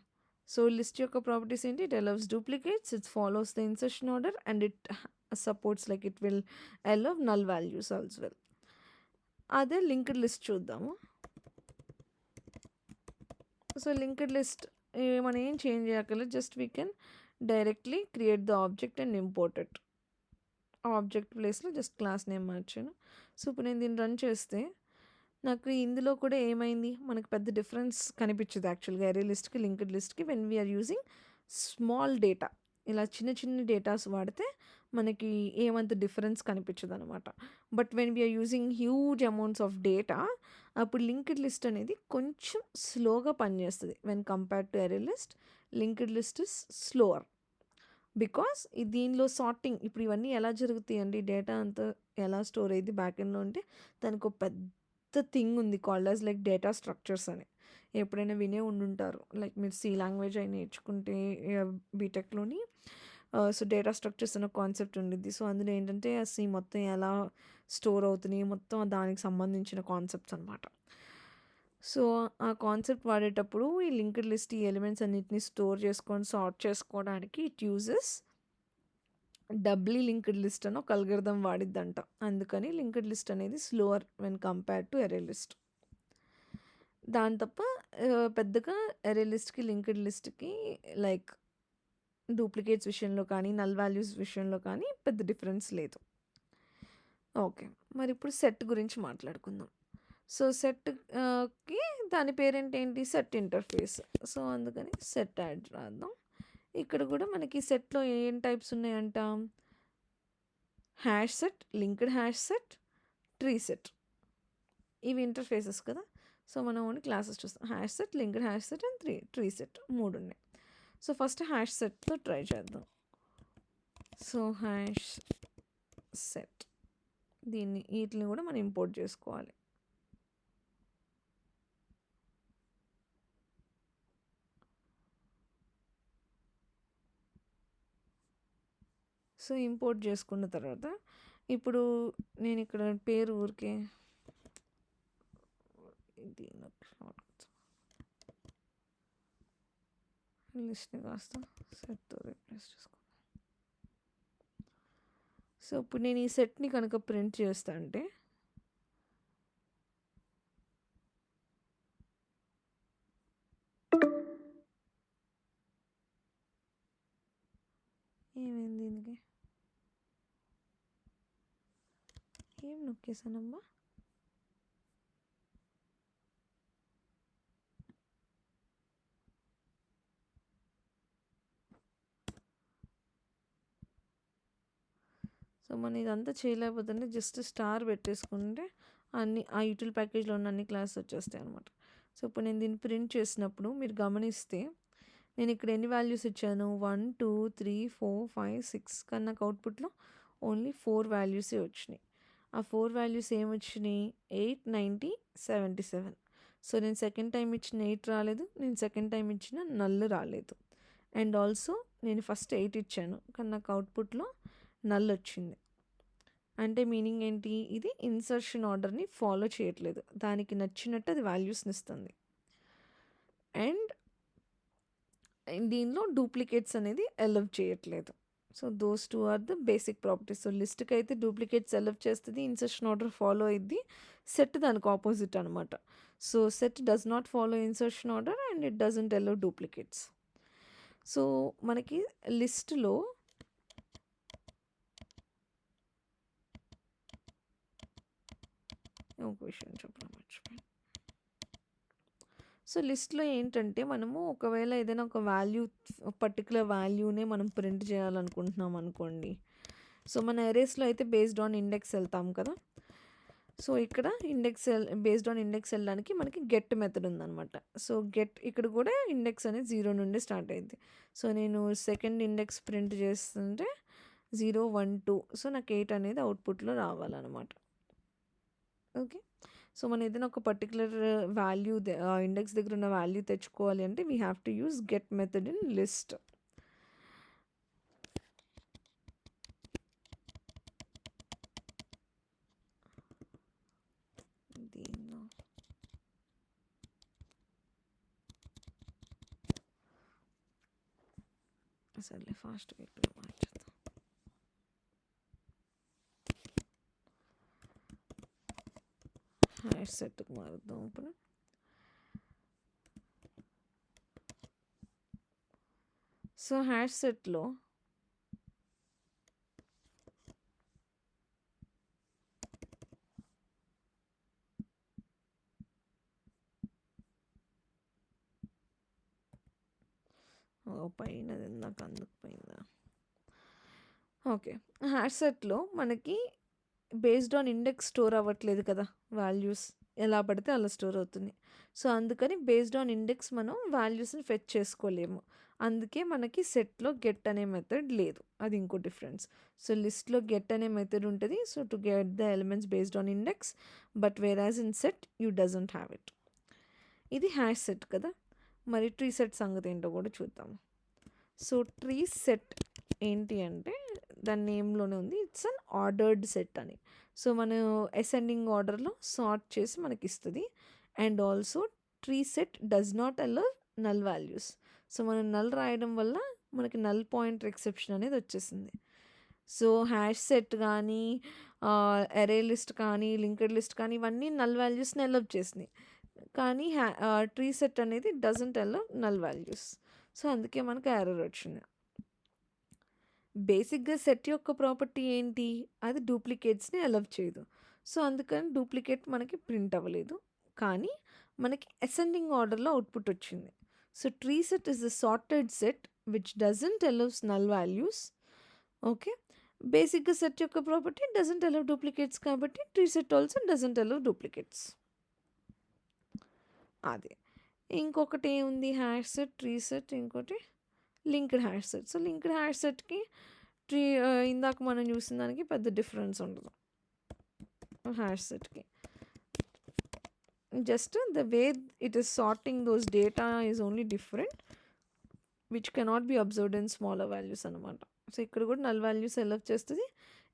సో లిస్ట్ యొక్క ప్రాపర్టీస్ ఏంటి, it allows duplicates, it follows the insertion order and it supports like it will allow null values also well. అదే లింక్డ్ లిస్ట్ చూద్దాము. సో లింక్డ్ లిస్ట్ మనం ఏం చేంజ్ చేయక్కర్లేదు, just we can directly create the object and import it. Object ప్లేస్లో జస్ట్ క్లాస్ నేమ్ మార్చాను. సో ఇప్పుడు నేను దీన్ని రన్ చేస్తే నాకు ఇందులో కూడా ఏమైంది, మనకు పెద్ద డిఫరెన్స్ కనిపించదు యాక్చువల్గా అరే లిస్ట్కి లింక్డ్ లిస్ట్కి. When we are using small data, ఇలా చిన్న చిన్న డేటాస్ వాడితే మనకి ఏమంత డిఫరెన్స్ కనిపించదనమాట. But when we are using huge amounts of data అప్పుడు లింక్డ్ లిస్ట్ అనేది కొంచెం స్లోగా పనిచేస్తుంది. When compared to array list, linked list is slower. Because దీనిలో సార్టింగ్ ఇప్పుడు ఇవన్నీ ఎలా జరుగుతాయండి, డేటా అంతా ఎలా స్టోర్ అయ్యింది బ్యాక్ ఎండ్లో అంటే దానికి ఒక పెద్ద థింగ్ ఉంది called as like data structures అని. ఎప్పుడైనా వినే ఉండుంటారు. లైక్ మీరు సి లాంగ్వేజ్ అయి నేర్చుకుంటే బీటెక్లోని సో డేటా స్ట్రక్చర్స్ అనే కాన్సెప్ట్ ఉండిద్ది. సో అందులో ఏంటంటే ఆ సి మొత్తం ఎలా స్టోర్ అవుతున్నాయి మొత్తం దానికి సంబంధించిన కాన్సెప్ట్స్ అనమాట. సో ఆ కాన్సెప్ట్ వాడేటప్పుడు ఈ లింక్డ్ లిస్ట్ ఈ ఎలిమెంట్స్ అన్నిటిని స్టోర్ చేసుకొని సార్ట్ చేసుకోవడానికి it uses doubly linked list అని ఒక అల్గరిథం వాడిద్దంట. అందుకని లింక్డ్ లిస్ట్ అనేది slower when compared to ఎరే list. దాని తప్ప పెద్దగా ఎరే లిస్ట్కి లింక్డ్ లిస్ట్కి లైక్ డూప్లికేట్స్ విషయంలో కానీ నల్ వాల్యూస్ విషయంలో కానీ పెద్ద డిఫరెన్స్ లేదు. ఓకే, మరి ఇప్పుడు సెట్ గురించి మాట్లాడుకుందాం. సో సెట్కి దాని పేరెంట్ ఏంటి, సెట్ ఇంటర్ఫేస్. సో అందుకని సెట్ యాడ్ రాద్దాం. ఇక్కడ కూడా మనకి సెట్లో ఏం టైప్స్ ఉన్నాయంట, hash set, linked hash set, tree set. ఇవి ఇంటర్ఫేసెస్ కదా. సో మనం ఓన్లీ క్లాసెస్ చూస్తాం. Hash set, linked hash set and tree set 3 ఉన్నాయి. సో ఫస్ట్ హ్యాష్ సెట్తో ట్రై చేద్దాం. సో హ్యాష్ సెట్ వీటిని కూడా మనం ఇంపోర్ట్ చేసుకోవాలి. సో ఇంపోర్ట్ చేసుకున్న తర్వాత ఇప్పుడు నేను ఇక్కడ పేరు ఊరికే లిస్ట్ని కాస్త సెట్తో రీప్లేస్ చేసుకుందాం. సో ఇప్పుడు నేను ఈ సెట్ని కనుక ప్రింట్ చేస్తా అంటే ఏమైంది, దీనికి ఏం నొక్కేసానమ్మా. సో మనం ఇదంతా చేయలేకపోతుంటే జస్ట్ స్టార్ పెట్టేసుకుంటే అన్ని ఆ యూటిల్ ప్యాకేజ్లో ఉన్న అన్ని క్లాసెస్ వచ్చేస్తాయి అనమాట. సో ఇప్పుడు నేను దీన్ని ప్రింట్ చేసినప్పుడు మీరు గమనిస్తే నేను ఇక్కడ ఎన్ని వాల్యూస్ ఇచ్చాను, 1 2 3 4 5 6 కానీ నాకు అవుట్పుట్లో ఓన్లీ 4 వాల్యూసే వచ్చినాయి. ఆ 4 వాల్యూస్ ఏమొచ్చినాయి, 8 90 77. సో నేను సెకండ్ టైం ఇచ్చిన 8 రాలేదు, నేను సెకండ్ టైం ఇచ్చిన నల్ రాలేదు. అండ్ ఆల్సో నేను ఫస్ట్ 8 ఇచ్చాను కానీ నాకు అవుట్పుట్లో నల్ వచ్చింది. అంటే మీనింగ్ ఏంటి, ఇది ఇన్సర్షన్ ఆర్డర్ని ఫాలో చేయట్లేదు, దానికి నచ్చినట్టు అది వాల్యూస్ని ఇస్తుంది. అండ్ దీనిలో డూప్లికేట్స్ అనేది అలవ్ చేయట్లేదు. So those 2 are the basic properties. So లిస్ట్కి అయితే డూప్లికేట్స్ అలవ్ చేస్తుంది, ఇన్సర్షన్ ఆర్డర్ ఫాలో అయ్యిద్ది. సెట్ దానికి ఆపోజిట్ అనమాట. So set does not follow insertion order and it doesn't allow duplicates. So మనకి లిస్ట్లో ఒక విషయం చెప్పడం మర్చిపోయాను. సో లిస్ట్లో ఏంటంటే మనము ఒకవేళ ఏదైనా ఒక వాల్యూ పర్టికులర్ వాల్యూనే మనం ప్రింట్ చేయాలనుకుంటున్నాం అనుకోండి. సో మన ఎరేస్లో అయితే బేస్డ్ ఆన్ ఇండెక్స్ వెళ్తాం కదా. సో ఇక్కడ బేస్డ్ ఆన్ ఇండెక్స్ వెళ్ళడానికి మనకి గెట్ మెథడ్ ఉందన్నమాట. సో గెట్ ఇక్కడ కూడా ఇండెక్స్ అనేది 0 నుండి స్టార్ట్ అయింది. సో నేను సెకండ్ ఇండెక్స్ ప్రింట్ చేస్తుంటే 0 1 2. సో నాకు 8 అనేది అవుట్పుట్లో రావాలన్నమాట. ఓకే, సో మనం ఏదైనా ఒక పర్టికులర్ వాల్యూ ఇండెక్స్ దగ్గర ఉన్న వాల్యూ తెచ్చుకోవాలి అంటే we have to use get method in list. దీనిలో సర్లే ఫాస్ట్గా ఇక్కడ మార్చేద్దాం. హ్యాష్ సెట్కి మారుద్దాం ఇప్పుడు. సో హ్యాష్ సెట్లో పైన నాకు అందుకు పోయిందా. ఓకే. హ్యాష్ సెట్‌లో మనకి బేస్డ్ ఆన్ ఇండెక్స్ స్టోర్ అవ్వట్లేదు కదా! వాల్యూస్ ఎలా పడితే అలా స్టోర్ అవుతుంది. సో, అందుకని బేస్డ్ ఆన్ ఇండెక్స్ మనం వాల్యూస్‌ని ఫెచ్ చేసుకోలేము. అందుకే మనకి సెట్‌లో గెట్ అనే మెథడ్ లేదు. అది ఇంకో డిఫరెన్స్. సో, లిస్ట్‌లో గెట్ అనే మెథడ్ ఉంటది. So, to get the elements based on index. But whereas in set you doesn't have it. ఇది హ్యాష్ సెట్ కదా! మరి ట్రీ సెట్ సంగతి ఏంటో కూడా చూద్దాము. సో, ట్రీ సెట్ ఏంటి అంటే దాని నేమ్‌లోనే ఉంది. ఇట్స్ అన్ ఆర్డర్డ్ సెట్ అని. సో, మనం అసెండింగ్ ఆర్డర్‌లో సార్ట్ చేసి మనకిస్తది. And also tree set does not allow null values. So, మనం నల్ రాయడం వల్ల మనకి నల్ పాయింటర్ ఎక్సెప్షన్ అనేది వచ్చేసింది. సో, హ్యాష్ సెట్ కానీ, అరే లిస్ట్ కానీ, లింక్డ్ లిస్ట్ కానీ ఇవన్నీ నల్ వాల్యూస్‌ని అలౌ చేసినాయి. కానీ ట్రీ సెట్ అనేది doesn't allow null values. So, అందుకే మనకు ఎర్రర్ వచ్చింది. బేసిక్‌గా సెట్ యొక్క ప్రాపర్టీ ఏంటి? అది డూప్లికేట్స్‌ని అలౌ చేయదు. సో, అందుకని డూప్లికేట్ మనకి ప్రింట్ అవ్వలేదు. కానీ మనకి అసెండింగ్ ఆర్డర్‌లో అవుట్‌పుట్ వచ్చింది. So, tree set is a sorted set which doesn't allows null values. Okay. బేసిక్‌గా సెట్ యొక్క ప్రాపర్టీ డజంట్ అలౌ డూప్లికేట్స్ కాబట్టి tree set also doesn't allow duplicates. అదే. ఇంకొకటి ఏముంది హ్యాష్ సెట్, ట్రీ సెట్, ఇంకోటి linked hash set. So, linked hash సెట్‌కి ఇందాక మనం చూసిన దానికి పెద్ద డిఫరెన్స్ ఉండదు హ్యాష్ సెట్‌కి. Just the way it is sorting those data is only different which cannot be observed in smaller values అనమాట. సో, ఇక్కడ కూడా నల్ వాల్యూస్ అలౌ చేస్తుంది.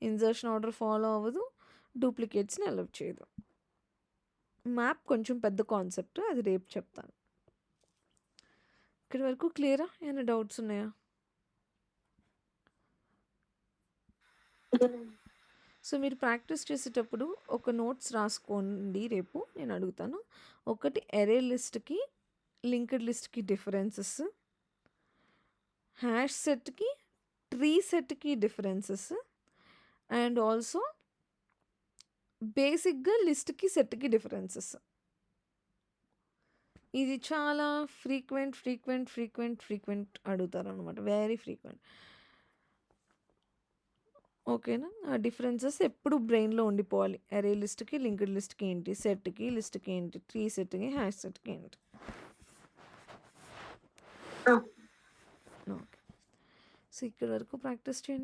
ఇన్సర్షన్ ఆర్డర్ ఫాలో అవ్వదు. డూప్లికేట్స్‌ని అలౌ చేయదు. మ్యాప్ కొంచెం పెద్ద కాన్సెప్ట్, అది రేపు చెప్తాను. ఇక్కడి వరకు క్లియరా? ఏమైనా డౌట్స్ ఉన్నాయా? సో, మీరు ప్రాక్టీస్ చేసేటప్పుడు ఒక నోట్స్ రాసుకోండి రేపు. నేను అడుగుతాను. ఒకటి అరే లిస్ట్‌కి, లింక్డ్ లిస్ట్‌కి డిఫరెన్సెస్, హ్యాష్ సెట్‌కి, ట్రీ సెట్‌కి డిఫరెన్సెస్, అండ్ ఆల్సో బేసిక్‌గా లిస్ట్‌కి, సెట్‌కి డిఫరెన్సెస్. ఇది చాలా ఫ్రీక్వెంట్ అడుగుతారనమాట. Very frequent. ఓకేనా? ఆ డిఫరెన్సెస్ ఎప్పుడు బ్రెయిన్‌లో ఉండిపోవాలి. అరే లిస్ట్‌కి, లింక్డ్ లిస్ట్‌కి ఏంటి, సెట్‌కి, లిస్ట్‌కి ఏంటి, ట్రీ సెట్‌కి, హ్యాష్ సెట్‌కి ఏంటి. ఓకే. సో, ఇక్కడి వరకు ప్రాక్టీస్ చేయండి.